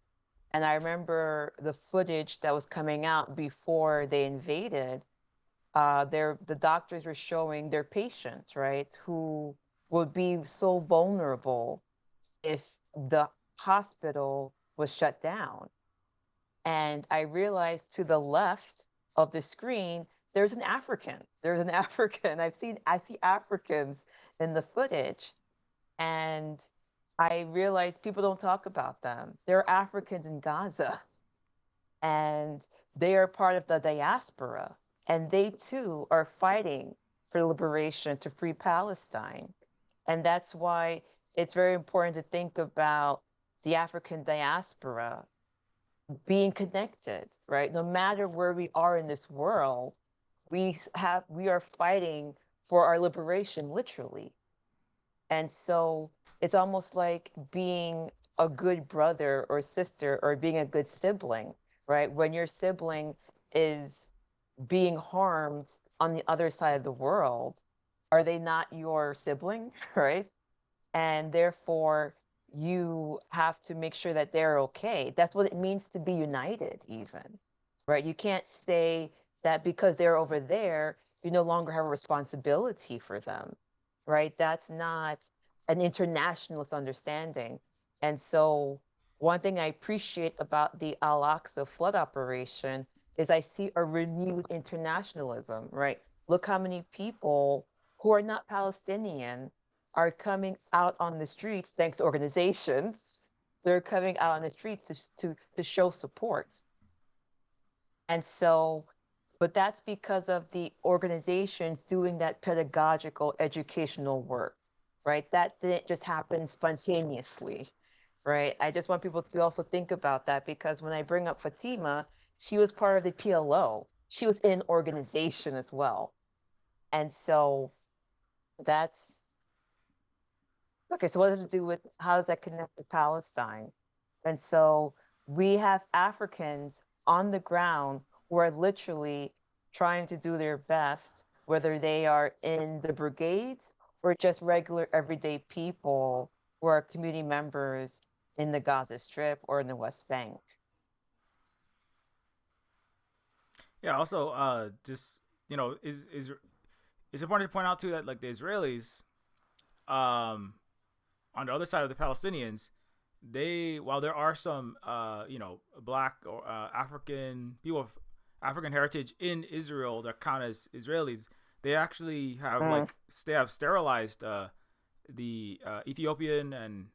S2: And I remember the footage that was coming out before they invaded. The doctors were showing their patients, right, who would be so vulnerable if the hospital was shut down. And I realized to the left of the screen, there's an African. There's an African. I see Africans in the footage. And I realized people don't talk about them. There are Africans in Gaza, and they are part of the diaspora. And they too are fighting for liberation to free Palestine. And that's why it's very important to think about the African diaspora being connected, right? No matter where we are in this world, we are fighting for our liberation, literally. And so it's almost like being a good brother or sister or being a good sibling, right? When your sibling is being harmed on the other side of the world, are they not your sibling, right? And therefore you have to make sure that they're okay. That's what it means to be united, even, right? You can't say that because they're over there, you no longer have a responsibility for them, right? That's not an internationalist understanding. And so one thing I appreciate about the Al Aqsa flood operation is I see a renewed internationalism, right? Look how many people who are not Palestinian are coming out on the streets thanks to organizations. They're coming out on the streets to show support. And so, but that's because of the organizations doing that pedagogical educational work, right? That didn't just happen spontaneously, right? I just want people to also think about that, because when I bring up Fatima, she was part of the PLO. She was in organization as well. And so that's okay. So what does it do with, how does that connect to Palestine? And so we have Africans on the ground who are literally trying to do their best, whether they are in the brigades or just regular everyday people who are community members in the Gaza Strip or in the West Bank.
S1: Yeah. Also, just is it's important to point out too that like the Israelis, um, on the other side of the Palestinians, they, while there are some black or African people of African heritage in Israel that count as Israelis, they actually have they have sterilized the Ethiopian, and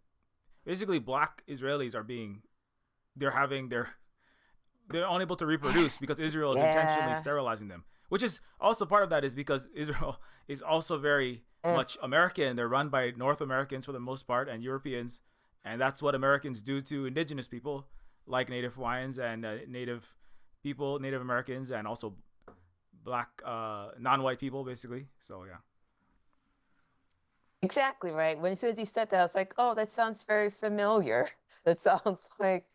S1: basically black Israelis are being they're unable to reproduce because Israel is intentionally sterilizing them. Which is also part of that is because Israel is also very much American. They're run by North Americans for the most part and Europeans, and that's what Americans do to indigenous people like Native Hawaiians and Native people, Native Americans, and also black non-white people, basically. So yeah.
S2: Exactly, right. As soon as you said that, I was like, oh, that sounds very familiar. That sounds like,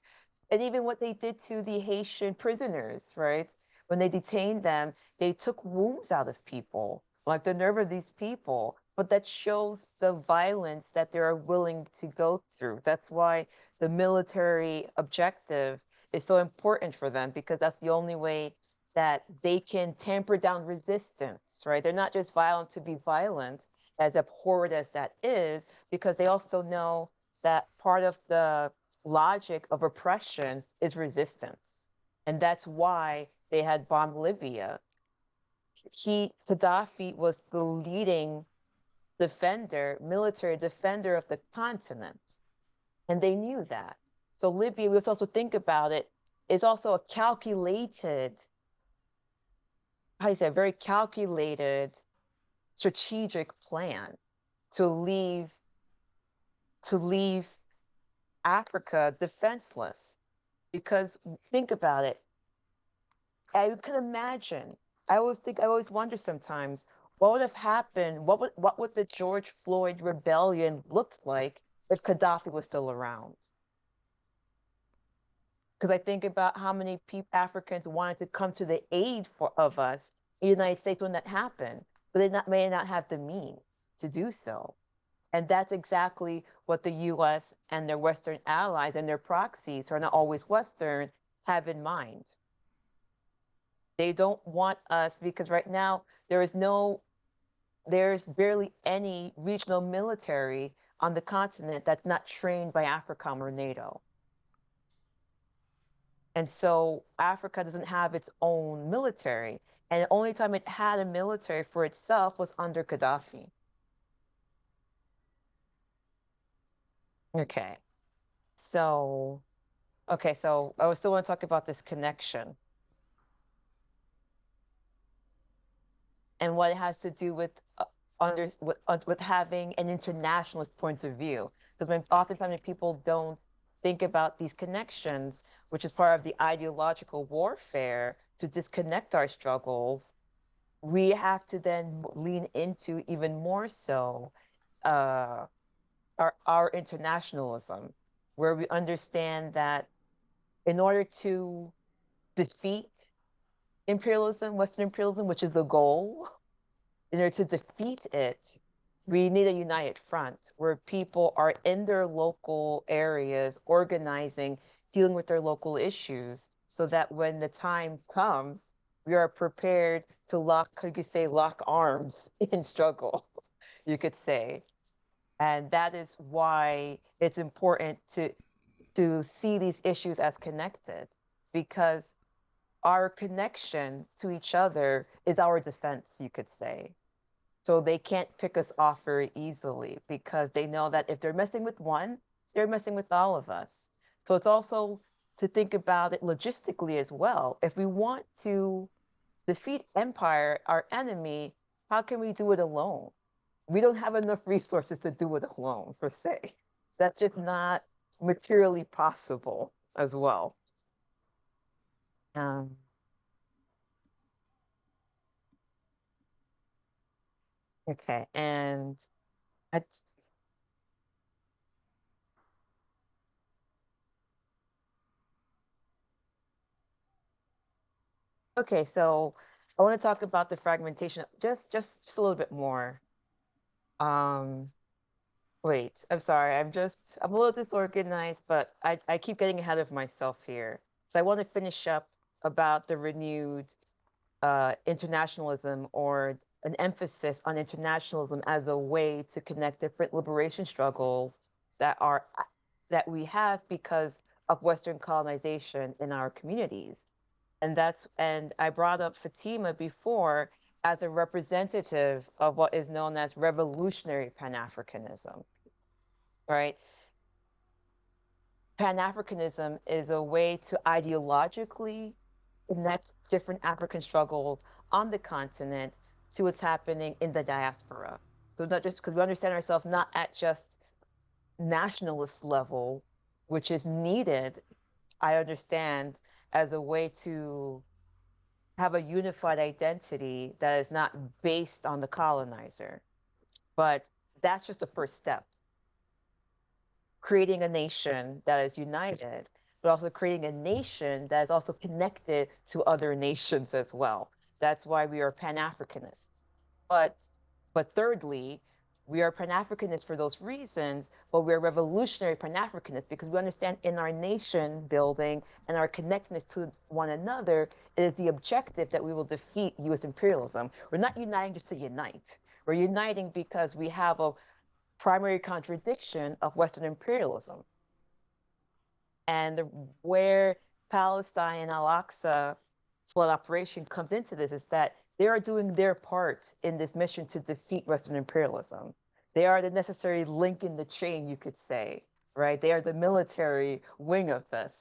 S2: and even what they did to the Haitian prisoners, right? When they detained them, they took wombs out of people, like the nerve of these people. But that shows the violence that they are willing to go through. That's why the military objective is so important for them, because that's the only way that they can tamper down resistance, right? They're not just violent to be violent, as abhorrent as that is, because they also know that part of the logic of oppression is resistance. And that's why they had bombed Libya. Gaddafi was the leading military defender of the continent. And they knew that. So Libya, we must also think about it, is also a calculated, how you say, a very calculated strategic plan to leave Africa defenseless. Because think about it, I could imagine. I always wonder sometimes, what would have happened? What would the George Floyd rebellion look like if Gaddafi was still around? Because I think about how many Africans wanted to come to the aid of us in the United States when that happened, but they may not have the means to do so. And that's exactly what the US and their Western allies and their proxies, who are not always Western, have in mind. They don't want us, because right now there's barely any regional military on the continent that's not trained by Africom or NATO. And so Africa doesn't have its own military. And the only time it had a military for itself was under Gaddafi. Okay. So I still want to talk about this connection and what it has to do with with having an internationalist point of view. Because oftentimes people don't think about these connections, which is part of the ideological warfare to disconnect our struggles, we have to then lean into even more so uh, our internationalism, where we understand that in order to defeat imperialism, Western imperialism, which is the goal, in order to defeat it, we need a united front where people are in their local areas organizing, dealing with their local issues, so that when the time comes, we are prepared to lock arms in struggle, you could say. And that is why it's important to see these issues as connected, because our connection to each other is our defense, you could say. So they can't pick us off very easily because they know that if they're messing with one, they're messing with all of us. So it's also to think about it logistically as well. If we want to defeat empire, our enemy, how can we do it alone? We don't have enough resources to do it alone, per se. That's just not materially possible as well. Um, okay, and that's okay. So I want to talk about the fragmentation just a little bit more. Um, Wait, I'm sorry. I'm a little disorganized, but I keep getting ahead of myself here. So I want to finish up about the renewed internationalism or an emphasis on internationalism as a way to connect different liberation struggles that are that we have because of Western colonization in our communities. And I brought up Fatima before as a representative of what is known as revolutionary Pan-Africanism, right? Pan-Africanism is a way to ideologically connect different African struggles on the continent to what's happening in the diaspora. So not just because we understand ourselves not at just nationalist level, which is needed, I understand, as a way to have a unified identity that is not based on the colonizer. But that's just the first step. Creating a nation that is united, but also creating a nation that is also connected to other nations as well. That's why we are Pan-Africanists. But but thirdly, we are Pan-Africanists for those reasons, but we're revolutionary Pan-Africanists because we understand in our nation building and our connectedness to one another, it is the objective that we will defeat US imperialism. We're not uniting just to unite. We're uniting because we have a primary contradiction of Western imperialism. And where Palestine and Al Aqsa flood operation comes into this is that they are doing their part in this mission to defeat Western imperialism. They are the necessary link in the chain, you could say, right? They are the military wing of this.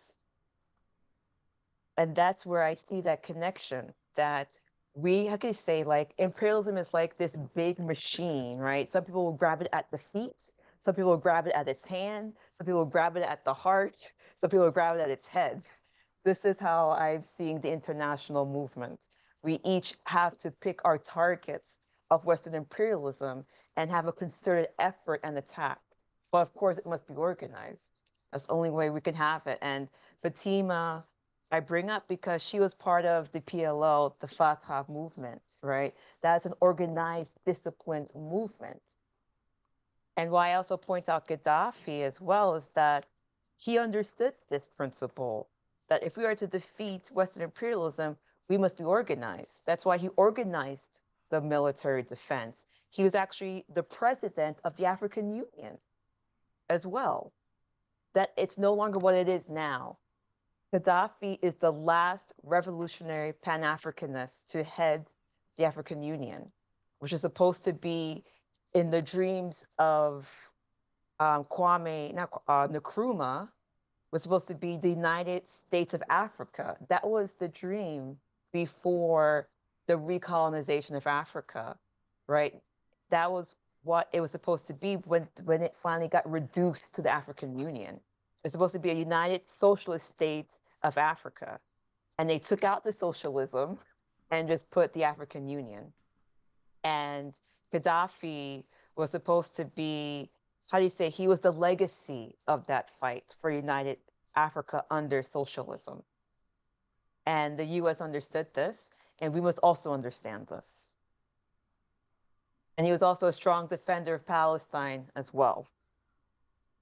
S2: And that's where I see that connection that we, how can you say, like imperialism is like this big machine, right? Some people will grab it at the feet, some people will grab it at its hand, some people will grab it at the heart, some people will grab it at its head. This is how I've seen the international movement. We each have to pick our targets of Western imperialism and have a concerted effort and attack. But of course, it must be organized. That's the only way we can have it. And Fatima, I bring up because she was part of the PLO, the Fatah movement, right? That's an organized, disciplined movement. And why I also point out Gaddafi as well is that he understood this principle that if we are to defeat Western imperialism, we must be organized. That's why he organized the military defense. He was actually the president of the African Union as well. That it's no longer what it is now. Gaddafi is the last revolutionary Pan Africanist to head the African Union, which is supposed to be in the dreams of Kwame not, Nkrumah, was supposed to be the United States of Africa. That was the dream before the recolonization of Africa, right? That was what it was supposed to be when it finally got reduced to the African Union. It's supposed to be a united socialist state of Africa. And they took out the socialism and just put the African Union. And Gaddafi was supposed to be, how do you say, he was the legacy of that fight for united Africa under socialism. And the US understood this, and we must also understand this. And he was also a strong defender of Palestine as well.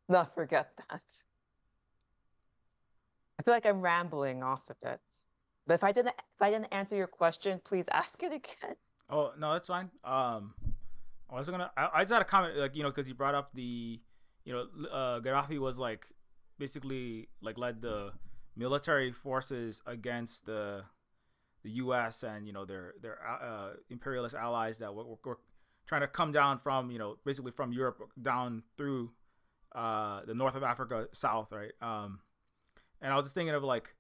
S2: Not forget that. I feel like I'm rambling off of it. But if I didn't answer your question, please ask it again.
S1: Oh no, that's fine. I was gonna. I just had a comment, like because you brought up the, Gaddafi was like, basically like led the military forces against the the U.S. and their imperialist allies that were trying to come down from basically from Europe down through the north of Africa south, right? And I was just thinking of like,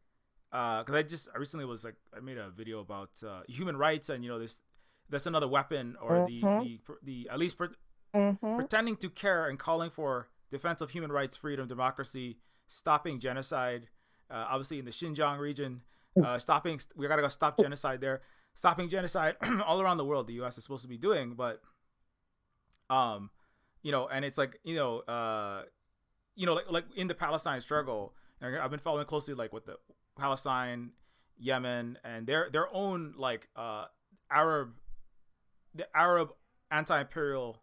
S1: because I recently was like, I made a video about human rights, and that's another weapon, or the at least pretending to care and calling for defense of human rights, freedom, democracy, stopping genocide, obviously in the Xinjiang region, we gotta go stop genocide there, stopping genocide all around the world. The U.S. is supposed to be doing, but and it's like like in the Palestine struggle, and I've been following closely like with the Palestine, Yemen, and their own like the Arab anti-imperial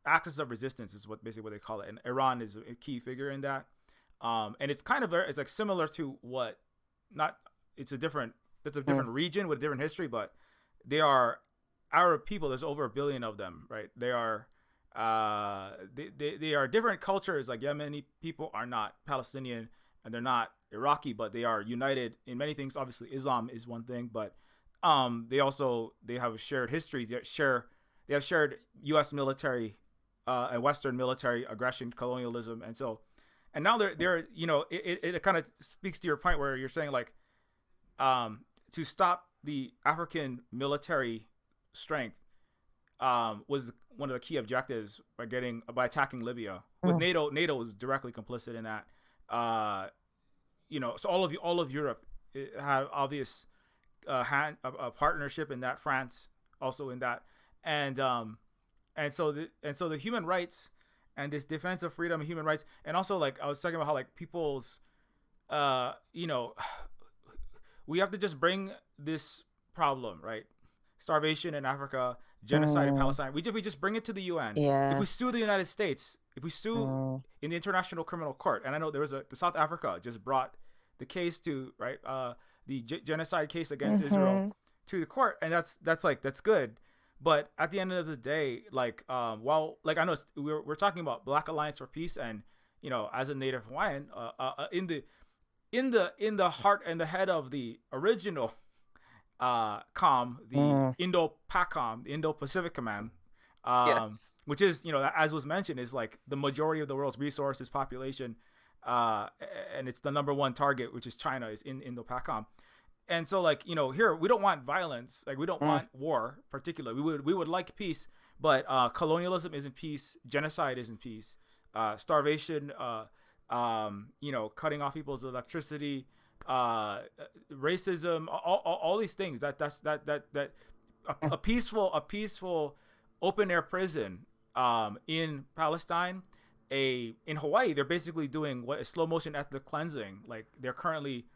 S1: axis of resistance is basically what they call it, and Iran is a key figure in that. And it's kind of it's like similar to what it's a different region with a different history, but they are Arab people. There's over 1 billion of them, right? They are they are different cultures. Like Yemeni people are not Palestinian, and they're not Iraqi, but they are united in many things. Obviously, Islam is one thing, but they have shared histories. They have shared U.S. military and Western military aggression, colonialism, and now they're it kind of speaks to your point where you're saying like to stop the African military strength was one of the key objectives by attacking Libya. With NATO was directly complicit in that. So all of Europe have obvious a partnership in that. France also in that, and so the human rights and this defense of freedom and human rights, and also like I was talking about how like people's we have to just bring this problem, right? Starvation in Africa, genocide in Palestine. We just bring it to the UN.
S2: Yeah.
S1: If we sue the United States, if we sue in the International Criminal Court, and I know there was the South Africa just brought the case to the genocide case against Israel to the court, and that's good. But at the end of the day, like while like I know we're talking about Black Alliance for Peace, and as a Native Hawaiian, in the heart and the head of the original COM, the Indo-PACOM, the Indo-Pacific Command, which is as was mentioned, is like the majority of the world's resources, population, and it's the number one target, which is China, is in Indo-PACOM. And so like here we don't want violence, like we don't want war particularly. We would like peace, but colonialism isn't peace, genocide isn't peace, starvation, cutting off people's electricity, racism, all these things. That a peaceful open air prison in Palestine, in Hawaii, they're basically doing what is slow motion ethnic cleansing. Like they're currently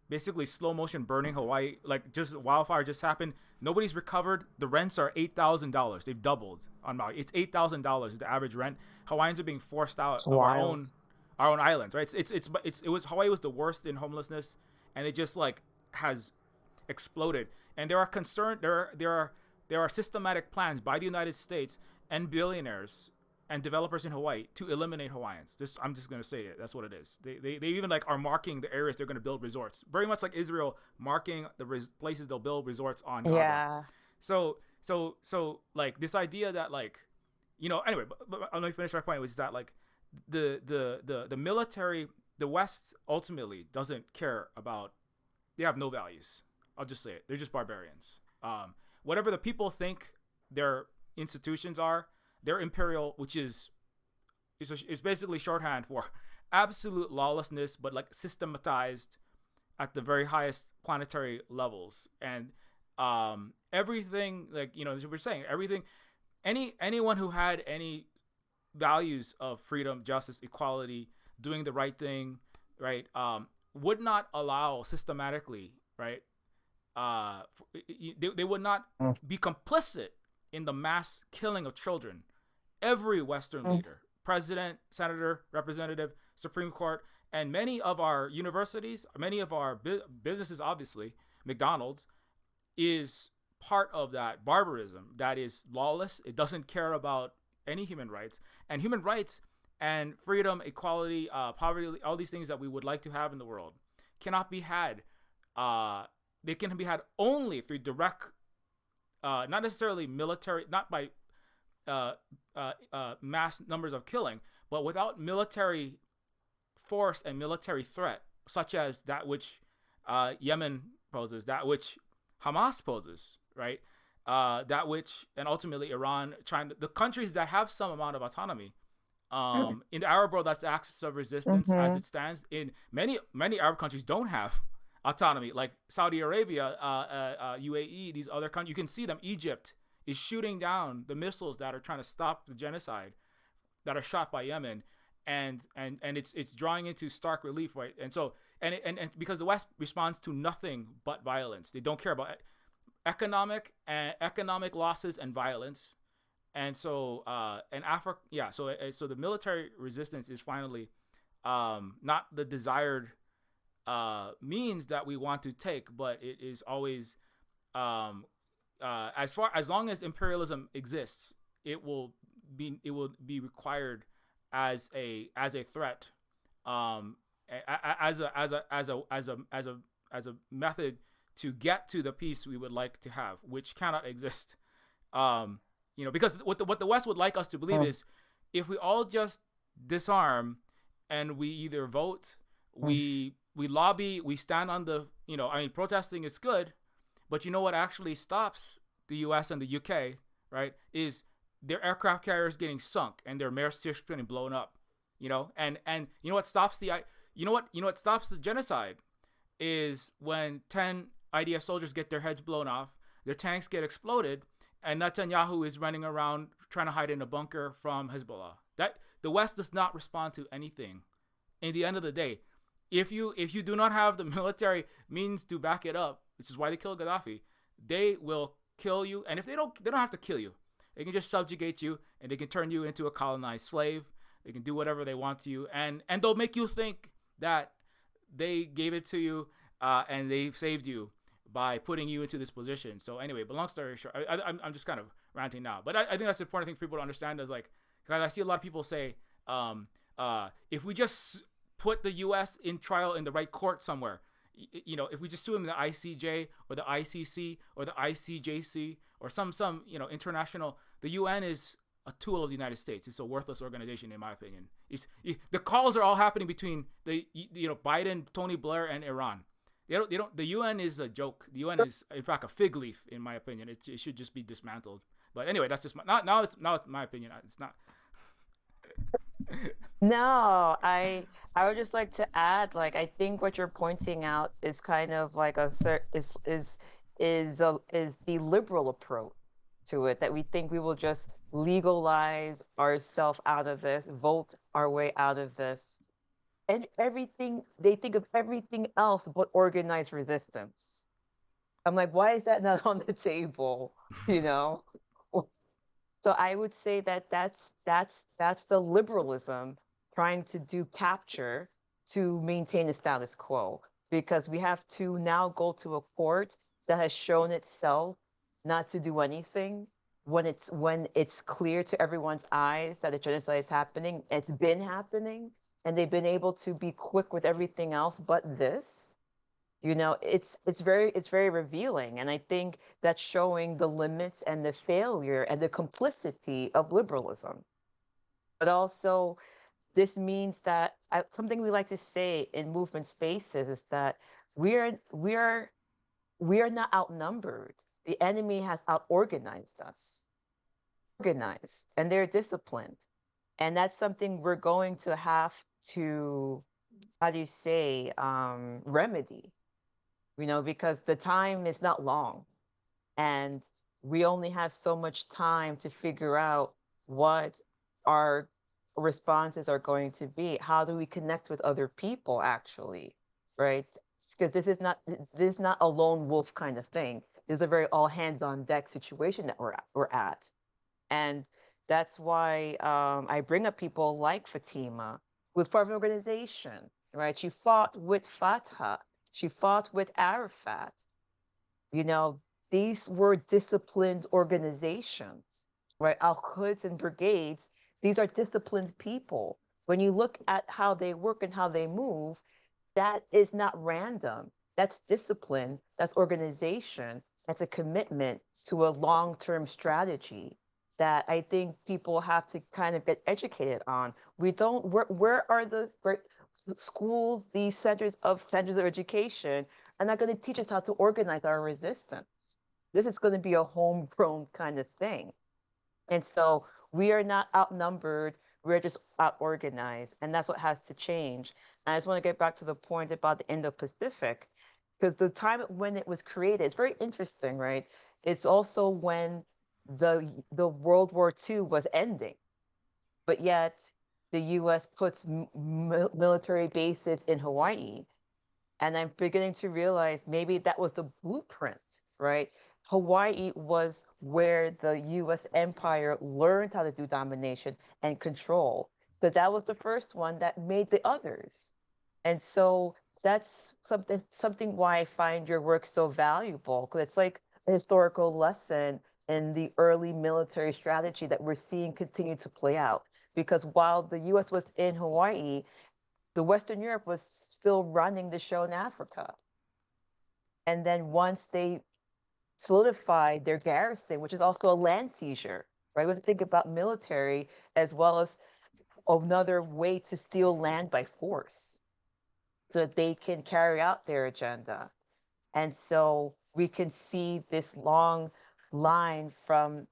S1: basically slow motion burning Hawaii. Like just wildfire just happened. Nobody's recovered. The rents are $8,000. They've doubled on Maui. It's $8,000 is the average rent. Hawaiians are being forced out of our own islands, right? Hawaii was the worst in homelessness, and it just like has exploded. And there are systematic plans by the United States and billionaires and developers in Hawaii to eliminate Hawaiians. I'm just gonna say it. That's what it is. They even like are marking the areas they're gonna build resorts, very much like Israel marking the places they'll build resorts on Gaza.
S2: Yeah.
S1: So like this idea that like anyway, but let me finish my point, which is that like the military, the West ultimately doesn't care about. They have no values. I'll just say it. They're just barbarians. Whatever the people think their institutions are, they're imperial, which is basically shorthand for absolute lawlessness, but like systematized at the very highest planetary levels. And everything, like as we're saying, everything, anyone who had any values of freedom, justice, equality, doing the right thing, right, would not allow systematically, right, they would not be complicit in the mass killing of children. Every Western leader, president, senator, representative, Supreme Court, and many of our universities, many of our businesses, obviously, McDonald's, is part of that barbarism that is lawless. It doesn't care about any human rights, and freedom, equality, poverty, all these things that we would like to have in the world cannot be had they can be had only through direct, not necessarily military, not by mass numbers of killing, but without military force and military threat, such as that which Yemen poses, that which Hamas poses, right? That which, and ultimately Iran, China, the countries that have some amount of autonomy. In the Arab world, that's the axis of resistance as it stands. In many Arab countries don't have autonomy, like Saudi Arabia, UAE, these other countries. You can see them. Egypt is shooting down the missiles that are trying to stop the genocide that are shot by Yemen, and it's drawing into stark relief, right? And so and because the West responds to nothing but violence, they don't care about economic losses and violence. And so and Africa, so the military resistance is finally not the desired means that we want to take, but it is always as long as imperialism exists, it will be required as a threat, as a method to get to the peace we would like to have, which cannot exist. Because what the West would like us to believe is, if we all just disarm and we either vote, we lobby, we stand on the, protesting is good, but you know what actually stops the U.S. and the U.K., right, is their aircraft carriers getting sunk and their airships getting blown up, and you know what stops what stops the genocide is when 10 IDF soldiers get their heads blown off, their tanks get exploded, and Netanyahu is running around trying to hide in a bunker from Hezbollah. That the West does not respond to anything. In the end of the day, if you do not have the military means to back it up, which is why they killed Gaddafi, they will kill you. And if they don't have to kill you. They can just subjugate you, and they can turn you into a colonized slave. They can do whatever they want to you, and they'll make you think that they gave it to you and they saved you by putting you into this position. So anyway, but long story short, I'm just kind of ranting now. But I think that's the important thing for people to understand is, like, because I see a lot of people say, if we just put the U.S. in trial in the right court somewhere, if we just sue them in the ICJ or the ICC or the ICJC or some international, the UN is a tool of the United States. It's a worthless organization, in my opinion. The calls are all happening between the Biden, Tony Blair, and Iran. They don't. The UN is a joke. The UN is, in fact, a fig leaf, in my opinion. It should just be dismantled. But anyway, that's just now it's my opinion. It's not.
S2: No, I would just like to add, like, I think what you're pointing out is kind of like is the liberal approach to it, that we think we will just legalize ourselves out of this, vote our way out of this, and everything. They think of everything else but organized resistance. I'm like, why is that not on the table? So I would say that that's the liberalism trying to do capture to maintain the status quo, because we have to now go to a court that has shown itself not to do anything when it's clear to everyone's eyes that a genocide is happening. It's been happening, and they've been able to be quick with everything else but this. It's very revealing, and I think that's showing the limits and the failure and the complicity of liberalism. But also, this means that something we like to say in movement spaces is that we are not outnumbered. The enemy has out-organized us, and they're disciplined, and that's something we're going to have to, how do you say, remedy. Because the time is not long, and we only have so much time to figure out what our responses are going to be. How do we connect with other people, actually, right? Because this is not a lone wolf kind of thing. This is a very all hands on deck situation that we're at. And that's why I bring up people like Fatima, who was part of an organization, right? She fought with Fatah. She fought with Arafat. These were disciplined organizations, right? Al-Quds and brigades, these are disciplined people. When you look at how they work and how they move, that is not random. That's discipline, that's organization, that's a commitment to a long-term strategy that I think people have to kind of get educated on. We don't, where are the schools, these centers of education are not going to teach us how to organize our resistance. This is going to be a homegrown kind of thing. And so we are not outnumbered, we're just out organized. And that's what has to change. And I just want to get back to the point about the Indo-Pacific, because the time when it was created, it's very interesting, right? It's also when the World War II was ending, but yet the US puts military bases in Hawaii. And I'm beginning to realize maybe that was the blueprint, right? Hawaii was where the US empire learned how to do domination and control, because that was the first one that made the others. And so that's something why I find your work so valuable, because it's like a historical lesson in the early military strategy that we're seeing continue to play out. Because while the US was in Hawaii, the Western Europe was still running the show in Africa. And then once they solidified their garrison, which is also a land seizure, right? We have to think about military as well as another way to steal land by force so that they can carry out their agenda. And so we can see this long line from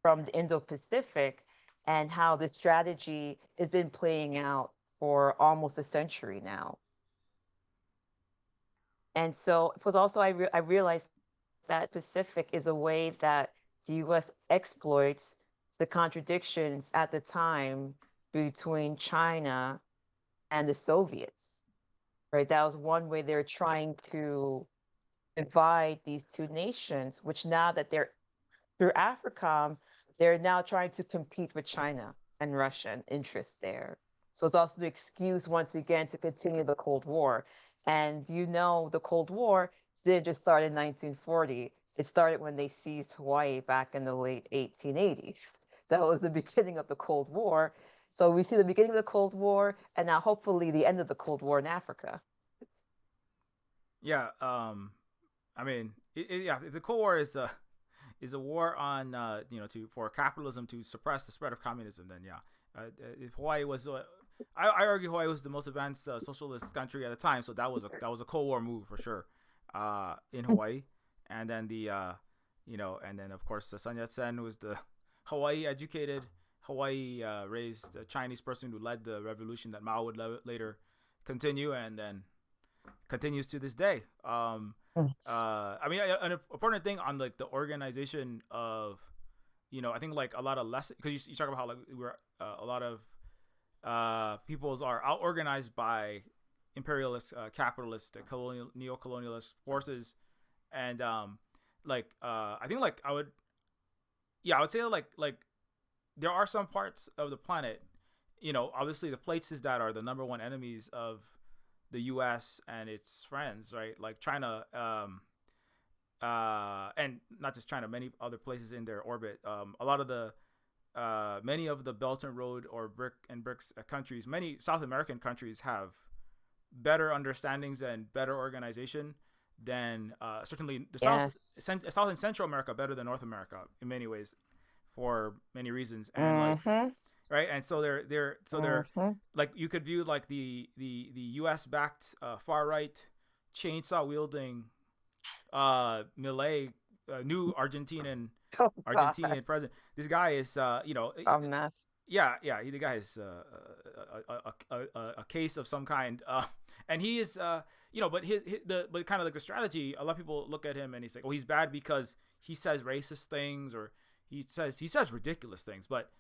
S2: the Indo-Pacific and how the strategy has been playing out for almost a century now. And so, because also I realized that Pacific is a way that the US exploits the contradictions at the time between China and the Soviets, right? That was one way they're trying to divide these two nations, which now that they're through Africom, they're now trying to compete with China and Russian interests there. So it's also the excuse once again to continue the Cold War. And you know, the Cold War didn't just start in 1940. It started when they seized Hawaii back in the late 1880s. That was the beginning of the Cold War. So we see the beginning of the Cold War and now hopefully the end of the Cold War in Africa.
S1: Yeah. I mean, yeah. The Cold War is a war on for capitalism to suppress the spread of communism. Then yeah, if Hawaii was, I argue Hawaii was the most advanced socialist country at the time, so that was a Cold War move for sure, in Hawaii, and then and then of course Sun Yat-sen was the Hawaii educated, Hawaii raised Chinese person who led the revolution that Mao would later continue, and then continues to this day. I mean, an important thing on like the organization of, I think like a lot of lessons, because you talk about how like we're a lot of peoples are out organized by imperialist, capitalist, neo-colonialist forces, and I think like I would say like there are some parts of the planet, obviously the places that are the number one enemies of the U.S. and its friends, right? Like China, and not just China, many other places in their orbit. A lot of the many of the Belt and Road or BRICS countries, many South American countries have better understandings and better organization than certainly the South and Central America, better than North America in many ways, for many reasons. And like, right, and so they're like, you could view like the U.S. backed far right chainsaw wielding Milei, new Argentinian president. This guy is
S2: a mess.
S1: Yeah, the guy is a case of some kind, and he is but but kind of like the strategy. A lot of people look at him and he's like, oh, he's bad because he says racist things, or he says ridiculous things, but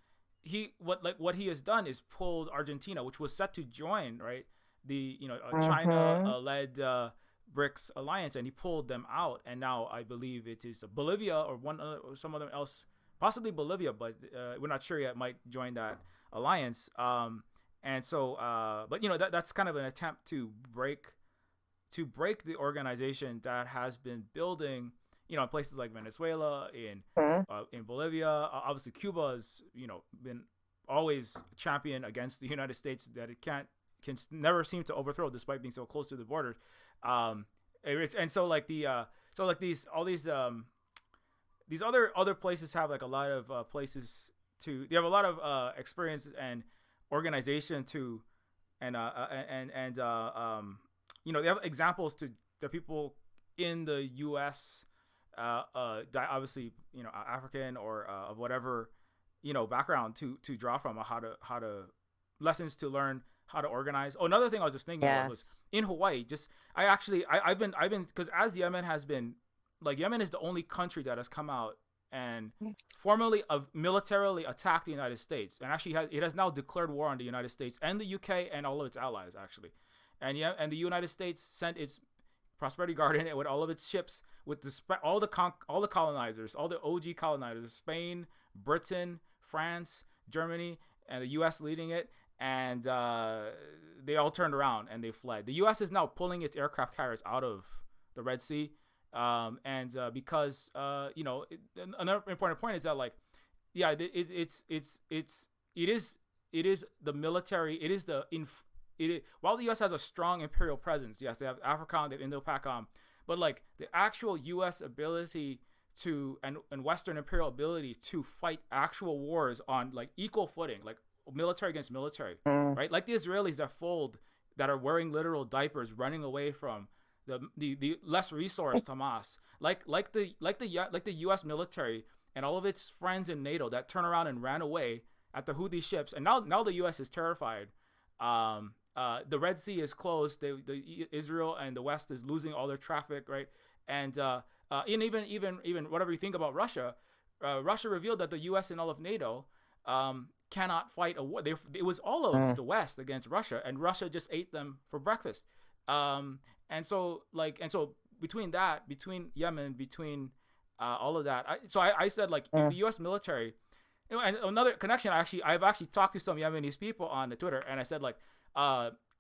S1: what he has done is pulled Argentina, which was set to join, right, the China led BRICS alliance, and he pulled them out, and now I believe it is Bolivia or some other else, possibly Bolivia, but we're not sure yet, might join that alliance. And so but that's kind of an attempt to break the organization that has been building, in places like Venezuela, in Bolivia. Obviously, Cuba has been always champion against the United States, that it can never seem to overthrow, despite being so close to the border. And so like so like these other places have like a lot of places to. They have a lot of experience and organization to, and they have examples to the people in the U.S. Obviously African or of whatever background to draw from, how to lessons to learn how to organize. Oh, another thing I was just thinking about was in Hawaii. I've been because as Yemen has been, like, Yemen is the only country that has come out and formally militarily attacked the United States, and actually it has now declared war on the United States and the UK and all of its allies actually, and the United States sent its Prosperity Guardian with all of its ships with all the colonizers, all the OG colonizers, Spain, Britain, France, Germany, and the US leading it, and they all turned around and they fled. The US is now pulling its aircraft carriers out of the Red Sea. Because another important point is that, like, it is the military. While the U.S. has a strong imperial presence, yes, they have Africom, they have Indo-Pacom, but like the actual U.S. ability to and Western imperial ability to fight actual wars on like equal footing, like military against military, right? Like the Israelis that are wearing literal diapers, running away from the less resourced Hamas, like the U.S. military and all of its friends in NATO that turned around and ran away at the Houthi ships, and now the U.S. is terrified. The Red Sea is closed. The Israel and the West is losing all their traffic, right? And even whatever you think about Russia, Russia revealed that the U.S. and all of NATO cannot fight a war. It was all of the West against Russia, and Russia just ate them for breakfast. And so between Yemen, between all of that, I said, like, if the U.S. military, and another connection, I've actually talked to some Yemenis people on the Twitter, and I said, like,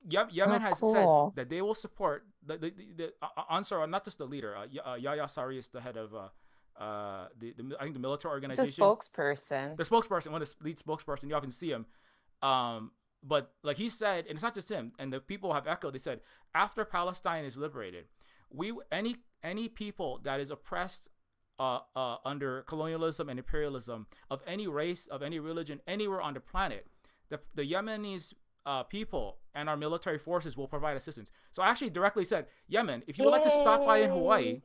S1: Yemen has said that they will support the Ansar, not just the leader. Yahya Sari is the head of I think the military organization.
S2: The spokesperson, one of the lead spokesperson. You often see him. But like he said, and it's not just him, and the people have echoed, they said, after Palestine is liberated, any people that is oppressed under colonialism and imperialism of any race, of any religion, anywhere on the planet, the Yemenis people and our military forces will provide assistance. So I actually directly said, Yemen, if you would like to stop by in Hawaii,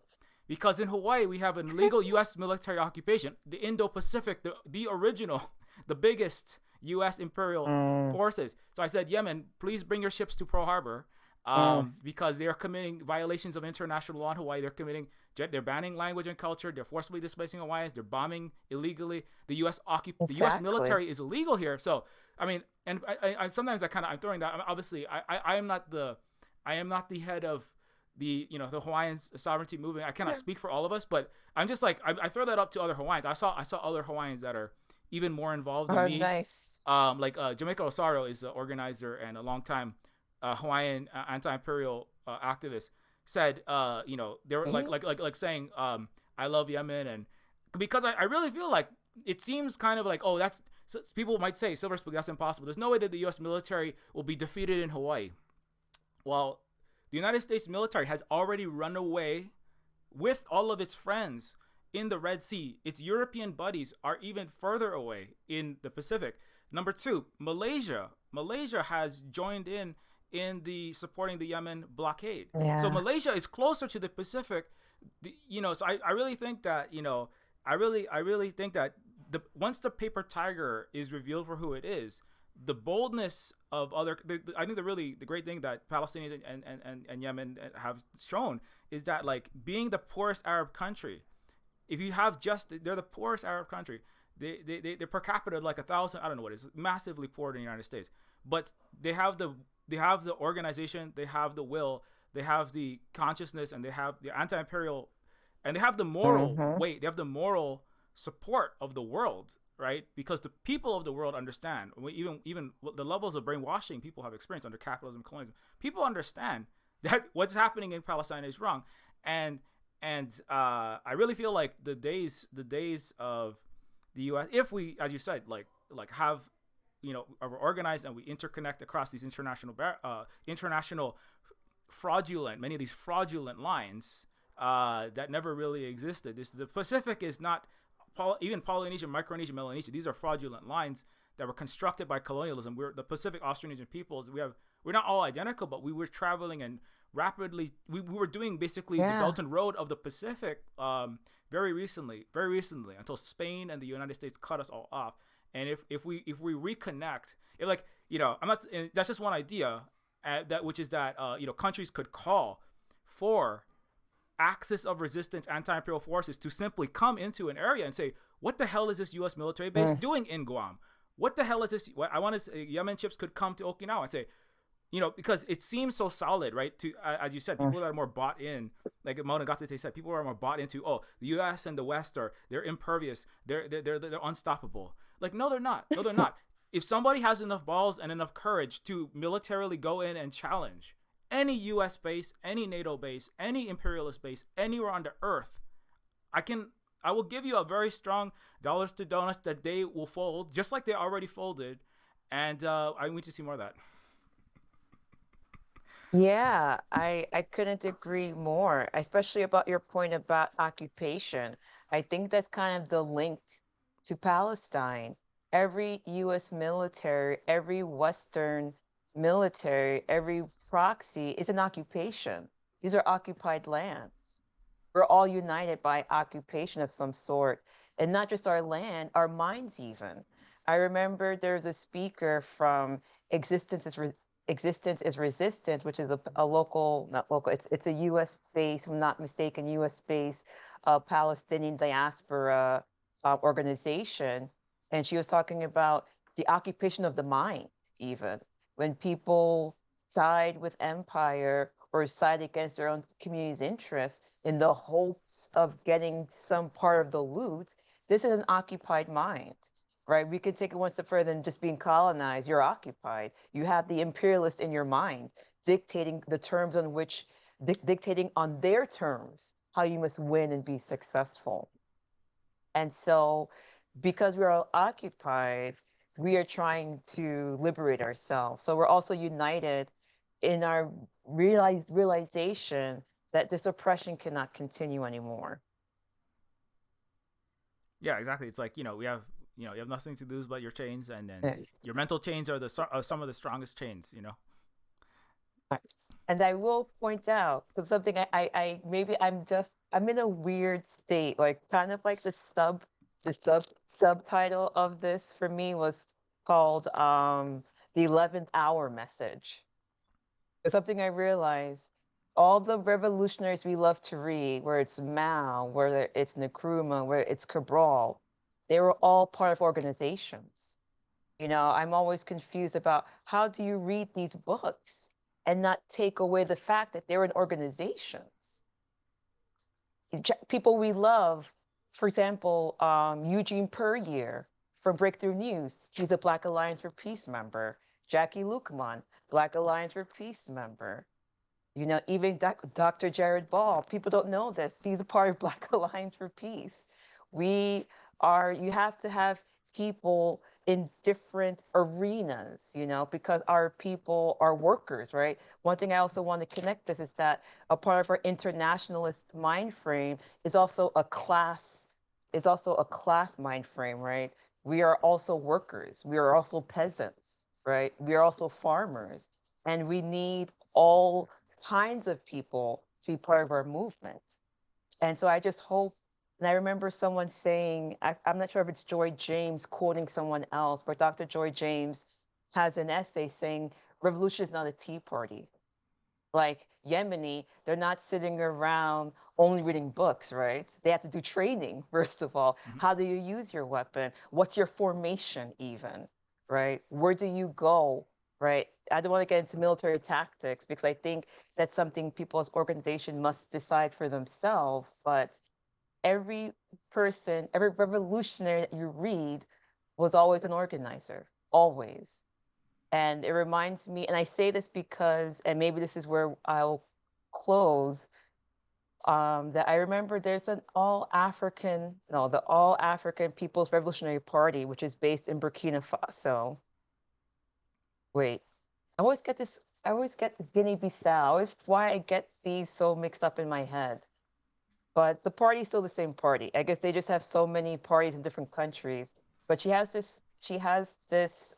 S2: because in Hawaii we have an illegal U.S. military occupation, the Indo-Pacific, the original, the biggest U.S. imperial forces. So I said, Yemen, please bring your ships to Pearl Harbor, because they are committing violations of international law in Hawaii. They're banning language and culture. They're forcibly displacing Hawaiians. They're bombing illegally. The U.S. military is illegal here. So I mean, and I sometimes I'm throwing that. Obviously, I am not the head of the the Hawaiian sovereignty movement. I cannot speak for all of us, but I'm just like I throw that up to other Hawaiians. I saw other Hawaiians that are even more involved than me. Nice.
S1: Like Jamaica Osario is an organizer and a longtime Hawaiian anti-imperial activist. Said, they were like saying, I love Yemen, and because I really feel like it seems kind of like, people might say, Silver Spoon, that's impossible. There's no way that the U.S. military will be defeated in Hawaii. Well, the United States military has already run away with all of its friends in the Red Sea. Its European buddies are even further away in the Pacific. Number two, Malaysia has joined in the supporting the Yemen blockade. So Malaysia is closer to the Pacific, so I really think that, I really think that once the paper tiger is revealed for who it is, the boldness of I think the great thing that Palestinians and Yemen have shown is that, like, being the poorest Arab country, if you have they're the poorest Arab country. They're per capita like 1,000. I don't know what it is, massively poorer than the United States, but they have the organization, they have the will, they have the consciousness, and they have the anti-imperial, and they have the moral weight. They have the moral support of the world, right? Because the people of the world understand. Even the levels of brainwashing people have experienced under capitalism, colonialism. People understand that what's happening in Palestine is wrong, and I really feel like the days of the U.S., if we, as you said, like have, are organized and we interconnect across these international many of these fraudulent lines that never really existed. The Pacific is not even Polynesia, Micronesia, Melanesia. These are fraudulent lines that were constructed by colonialism. We're the Pacific Austronesian peoples. We're not all identical, but we were traveling and rapidly. We were doing basically the Belt and Road of the Pacific very recently, until Spain and the United States cut us all off. And if we reconnect, I'm not. That's just one idea. Which is that countries could call for axis of resistance anti-imperial forces to simply come into an area and say, what the hell is this U.S. military base doing in Guam? What the hell is this? I want to say Yemen ships could come to Okinawa and say, because it seems so solid, right? To as you said, people that are more bought in, like Monogatake said, people are more bought into. Oh, the U.S. and the West they're impervious. They're unstoppable. Like, no, they're not. No, they're not. If somebody has enough balls and enough courage to militarily go in and challenge any U.S. base, any NATO base, any imperialist base, anywhere on the earth, I will give you a very strong dollars to donuts that they will fold, just like they already folded, and I need to see more of that.
S2: Yeah, I couldn't agree more, especially about your point about occupation. I think that's kind of the link to Palestine. Every US military, every Western military, every proxy is an occupation. These are occupied lands. We're all united by occupation of some sort, and not just our land, our minds even. I remember there's a speaker from Existence is Existence is Resistance, which is a local, not local, it's a US based, if I'm not mistaken, US based Palestinian diaspora organization. And she was talking about the occupation of the mind, even when people side with empire or side against their own community's interests in the hopes of getting some part of the loot. This is an occupied mind, right? We could take it one step further than just being colonized. You're occupied. You have the imperialist in your mind dictating the terms on which, dictating on their terms how you must win and be successful. And so, because we're all occupied, we are trying to liberate ourselves. So we're also united in our realization that this oppression cannot continue anymore.
S1: Yeah, exactly. It's like, we have, you have nothing to lose but your chains, and then your mental chains are some of the strongest chains.
S2: And I will point out, because something I maybe I'm in a weird state, like kind of like the subtitle of this for me was called the 11th hour message. It's something I realized, all the revolutionaries we love to read, where it's Mao, whether it's Nkrumah, where it's Cabral, they were all part of organizations. I'm always confused about how do you read these books and not take away the fact that they're in organizations. People we love, for example, Eugene Puryear from Breakthrough News, he's a Black Alliance for Peace member. Jackie Luqman, Black Alliance for Peace member. Even Dr. Jared Ball, people don't know this. He's a part of Black Alliance for Peace. You have to have people in different arenas, because our people are workers, right? One thing I also want to connect this is that a part of our internationalist mind frame is also a class mind frame, right? We are also workers. We are also peasants, right? We are also farmers. And we need all kinds of people to be part of our movement. And so I just hope, and I remember someone saying, I'm not sure if it's Joy James quoting someone else, but Dr. Joy James has an essay saying, revolution is not a tea party. Like Yemeni, they're not sitting around only reading books, right? They have to do training, first of all. Mm-hmm. How do you use your weapon? What's your formation even, right? Where do you go, right? I don't want to get into military tactics because I think that's something people as organization must decide for themselves. But every person, every revolutionary that you read was always an organizer, always. And it reminds me, and I say this because, and maybe this is where I'll close, that I remember there's the All African People's Revolutionary Party, which is based in Burkina Faso. Wait, I always get this I always get Guinea-Bissau. I always why I get these so mixed up in my head. But the party's still the same party. I guess they just have so many parties in different countries. But she has this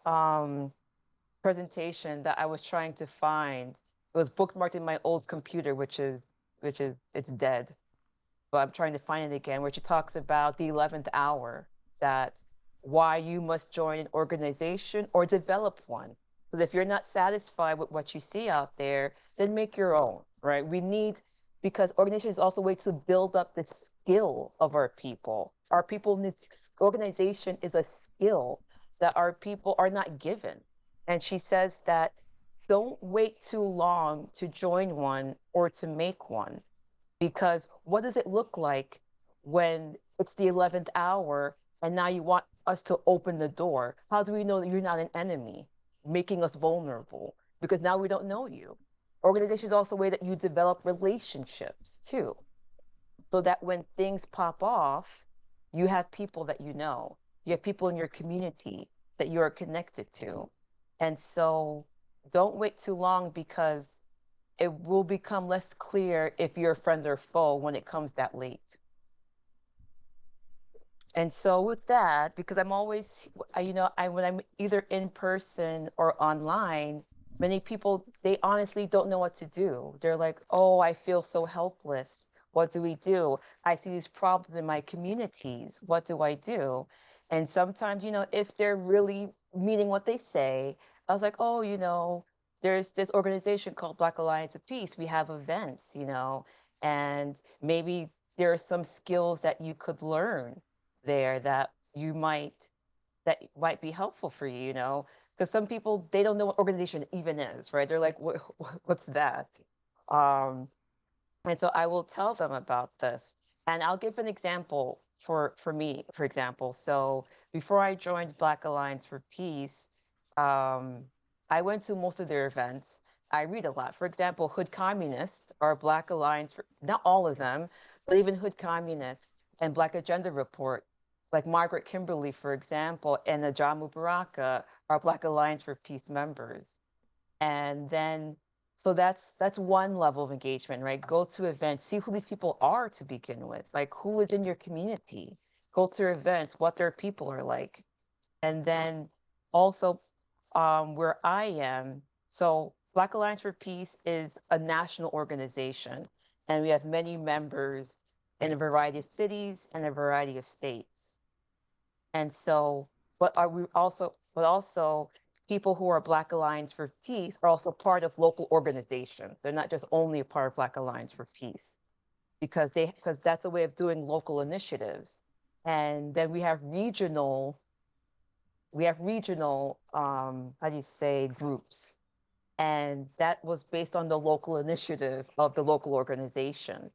S2: presentation that I was trying to find. It was bookmarked in my old computer, which is it's dead. But I'm trying to find it again, where she talks about the 11th hour, that why you must join an organization or develop one. Because if you're not satisfied with what you see out there, then make your own, right? Because organization is also a way to build up the skill of our people. Our people need, organization is a skill that our people are not given. And she says that don't wait too long to join one or to make one, because what does it look like when it's the 11th hour and now you want us to open the door? How do we know that you're not an enemy, making us vulnerable? Because now we don't know you. Organization is also a way that you develop relationships too, so that when things pop off, you have people that you know, you have people in your community that you are connected to. And so don't wait too long, because it will become less clear if you're a friend or foe when it comes that late. And so with that, because I'm always, when I'm either in person or online, many people, they honestly don't know what to do. They're like, oh, I feel so helpless. What do we do? I see these problems in my communities. What do I do? And sometimes, if they're really meaning what they say, I was like, oh, there's this organization called Black Alliance of Peace. We have events, and maybe there are some skills that you could learn there that might be helpful for you, because some people, they don't know what organization even is, right? They're like, what's that? Um, and so I will tell them about this. And I'll give an example for me, for example. So before I joined Black Alliance for Peace, um, I went to most of their events. I read a lot. For example, Hood Communists or Black Alliance for, not all of them, but even Hood Communists and Black Agenda Report, like Margaret Kimberly, for example, and Ajah Mubaraka are Black Alliance for Peace members. And then, so that's one level of engagement, right? Go to events, see who these people are to begin with, like who is in your community. Go to events, what their people are like. And then also, where I am, so Black Alliance for Peace is a national organization, and we have many members in a variety of cities and a variety of states. And so, but also people who are Black Alliance for Peace are also part of local organizations. They're not just only a part of Black Alliance for Peace, because that's a way of doing local initiatives. And then we have regional how do you say, groups. And that was based on the local initiative of the local organizations.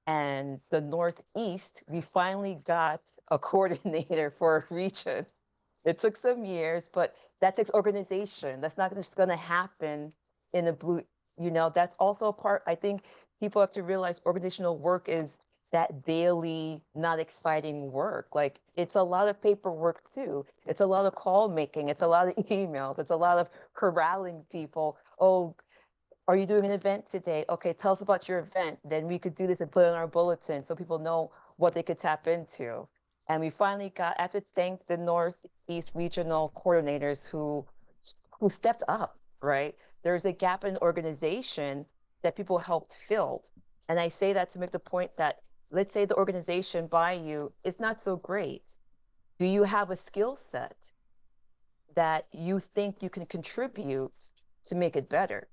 S2: And the Northeast, we finally got a coordinator for a region. It took some years, but that takes organization. That's not just going to happen in a blue, that's also a part. I think people have to realize organizational work is that daily, not exciting work. Like, it's a lot of paperwork too. It's a lot of call making. It's a lot of emails. It's a lot of corralling people. Oh, are you doing an event today? Okay, tell us about your event. Then we could do this and put it on our bulletin so people know what they could tap into. And we finally I have to thank the Northeast regional coordinators who stepped up, right? There's a gap in organization that people helped fill. And I say that to make the point that, let's say the organization by you is not so great. Do you have a skill set that you think you can contribute to make it better?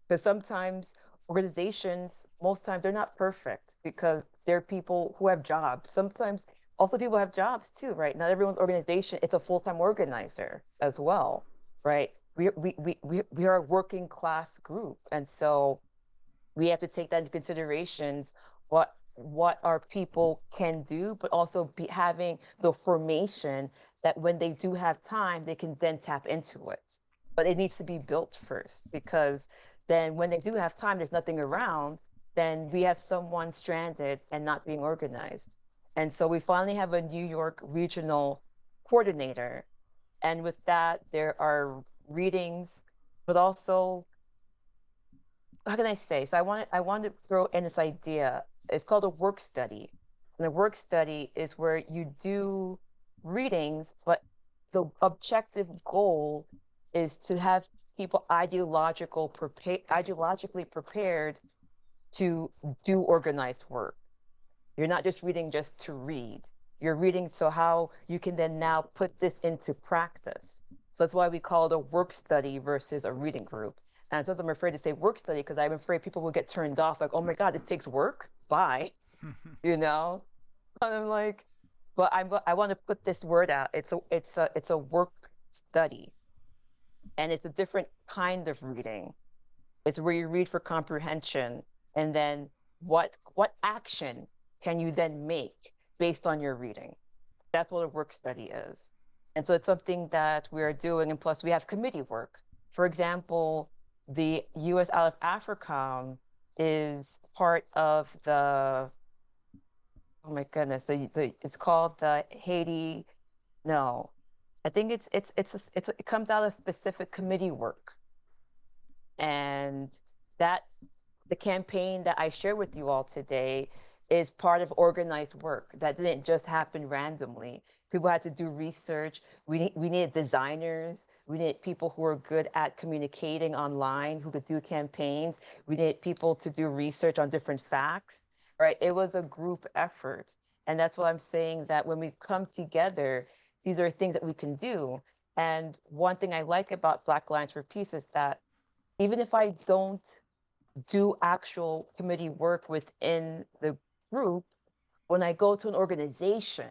S2: Because sometimes organizations, most times, they're not perfect, because they're people who have jobs. Sometimes also people have jobs too, right? Not everyone's organization, it's a full-time organizer as well, right? We are a working class group. And so we have to take that into considerations, what our people can do, but also be having the formation that when they do have time, they can then tap into it. But it needs to be built first, because then when they do have time, there's nothing around, then we have someone stranded and not being organized. And so we finally have a New York regional coordinator. And with that, there are readings, but also how can I say? So I want to throw in this idea. It's called a work study. And a work study is where you do readings, but the objective goal is to have people ideologically prepared to do organized work. You're not just reading just to read. You're reading so how you can then now put this into practice. So that's why we call it a work study versus a reading group. And sometimes I'm afraid to say work study because I'm afraid people will get turned off, like, oh my God, it takes work. Bye. You know? I'm like, but I want to put this word out. It's a work study. And it's a different kind of reading. It's where you read for comprehension, and then what action can you then make based on your reading? That's what a work study is. And so it's something that we're doing. And plus, we have committee work. For example, the US out of Africom is part of the, oh my goodness, it's called the Haiti, no, I think it comes out of specific committee work. And that the campaign that I share with you all today is part of organized work that didn't just happen randomly. People had to do research. We needed designers. We needed people who are good at communicating online, who could do campaigns. We needed people to do research on different facts, right? It was a group effort. And that's why I'm saying that when we come together, these are things that we can do. And one thing I like about Black Alliance for Peace is that even if I don't do actual committee work within the group, when I go to an organization,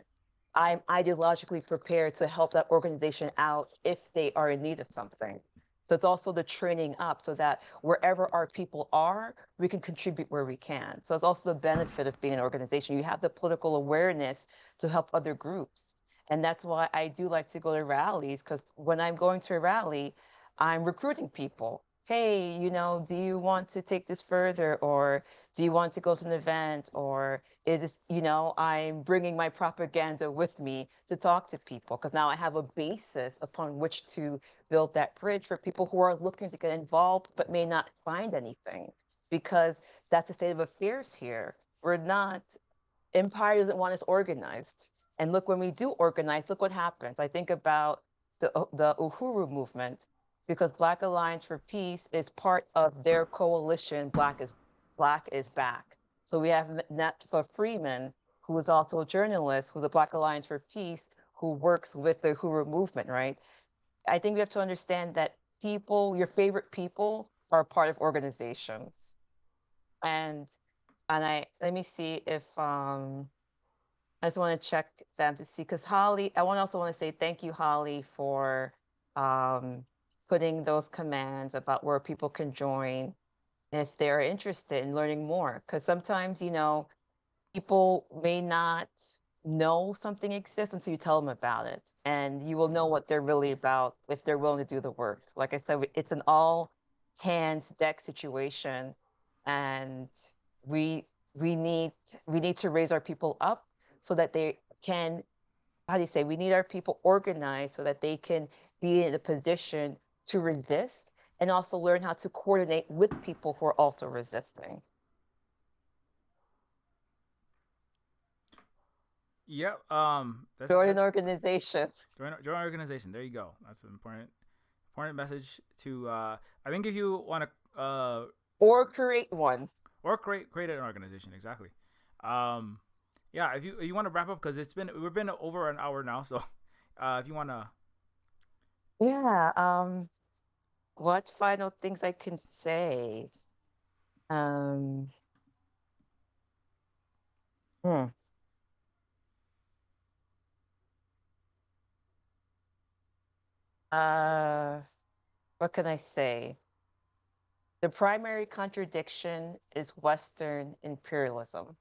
S2: I'm ideologically prepared to help that organization out if they are in need of something. So it's also the training up so that wherever our people are, we can contribute where we can. So it's also the benefit of being an organization. You have the political awareness to help other groups. And that's why I do like to go to rallies, because when I'm going to a rally, I'm recruiting people. Hey, do you want to take this further? Or do you want to go to an event? Or I'm bringing my propaganda with me to talk to people, because now I have a basis upon which to build that bridge for people who are looking to get involved but may not find anything, because that's the state of affairs here. We're not, Empire doesn't want us organized. And look, when we do organize, look what happens. I think about the Uhuru movement, because Black Alliance for Peace is part of their coalition, Black is Back. So we have Netfa Freeman, who is also a journalist, who's a Black Alliance for Peace, who works with the Uhuru movement, right? I think we have to understand that people, your favorite people, are part of organizations. And I let me see if I just want to check them to see, because Holly, also want to say thank you, Holly, for um, putting those commands about where people can join if they're interested in learning more. Because sometimes, people may not know something exists until you tell them about it. And you will know what they're really about if they're willing to do the work. Like I said, it's an all hands deck situation. And we we need we need to raise our people up so that they can, how do you say, we need our people organized so that they can be in a position to resist and also learn how to coordinate with people who are also resisting.
S1: Yep.
S2: Join an organization.
S1: Join our organization. There you go. That's an important message to. I think if you want to.
S2: Or create one.
S1: Or create an organization, exactly. Yeah. If you want to wrap up, because we've been over an hour now, so if you want to.
S2: Yeah. What final things I can say? Um. Hmm. What can I say? The primary contradiction is Western imperialism.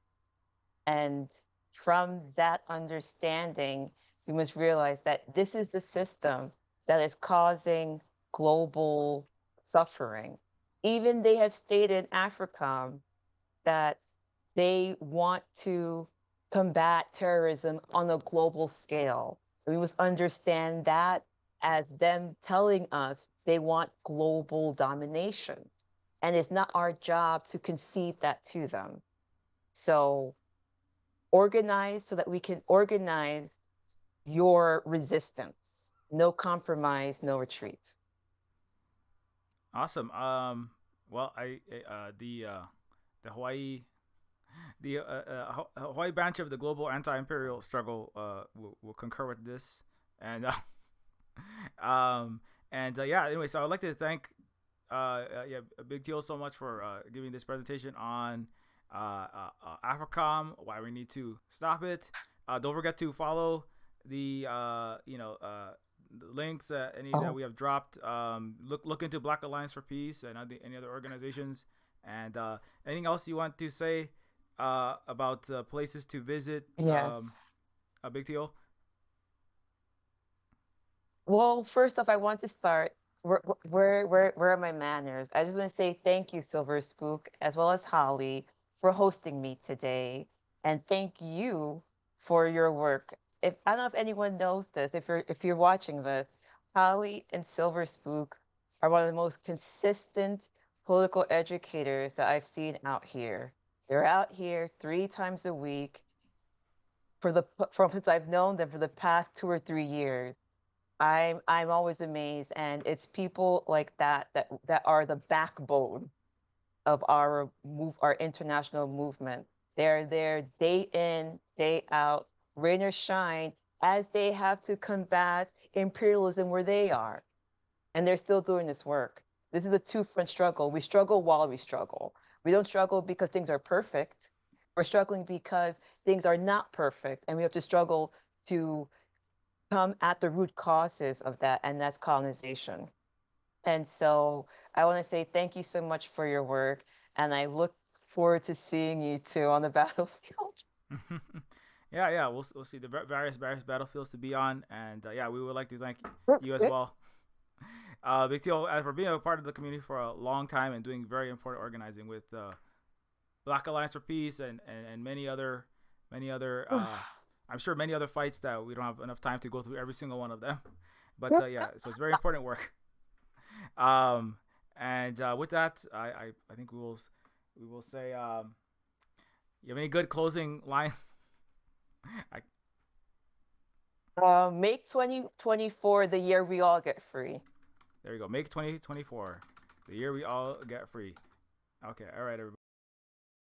S2: And from that understanding, we must realize that this is the system that is causing global suffering. Even they have stated in Africom that they want to combat terrorism on a global scale. We must understand that as them telling us they want global domination. And it's not our job to concede that to them. So organize so that we can organize your resistance. No compromise, no retreat.
S1: Awesome. Well, the Hawaii Hawaii branch of the global anti-imperial struggle will concur with this, and yeah. Anyway, so I'd like to thank yeah, Big Teal so much for giving this presentation on Africom, why we need to stop it. Don't forget to follow the the links any that we have dropped. Look into Black Alliance for Peace and any other organizations. And anything else you want to say about places to visit?
S2: Yes.
S1: A Big Teal.
S2: Well, first off, I want to start. Where are my manners? I just want to say thank you, Silver Spook, as well as Holly, for hosting me today, and thank you for your work. If I don't know if anyone knows this, if you're watching this, Holly and Silver Spook are one of the most consistent political educators that I've seen out here. They're out here 3 times a week from since I've known them for the past 2 or 3 years. I'm always amazed, and it's people like that are the backbone of our international movement. They're there day in, day out, rain or shine, as they have to combat imperialism where they are, and they're still doing this work. This is a two-front struggle. We struggle while we struggle. We don't struggle because things are perfect. We're struggling because things are not perfect, and we have to struggle to come at the root causes of that, and that's colonization. And so I want to say thank you so much for your work, and I look forward to seeing you too on the battlefield.
S1: Yeah. We'll see the various battlefields to be on, and yeah, we would like to thank you as well. Big Teal, for being a part of the community for a long time and doing very important organizing with Black Alliance for Peace and many other I'm sure many other fights that we don't have enough time to go through every single one of them. But yeah, so it's very important work. And with that, I think we will say, you have any good closing lines?
S2: Make 2024 the year we all get free.
S1: There you go. Make 2024 the year we all get free. Okay. All right, everybody.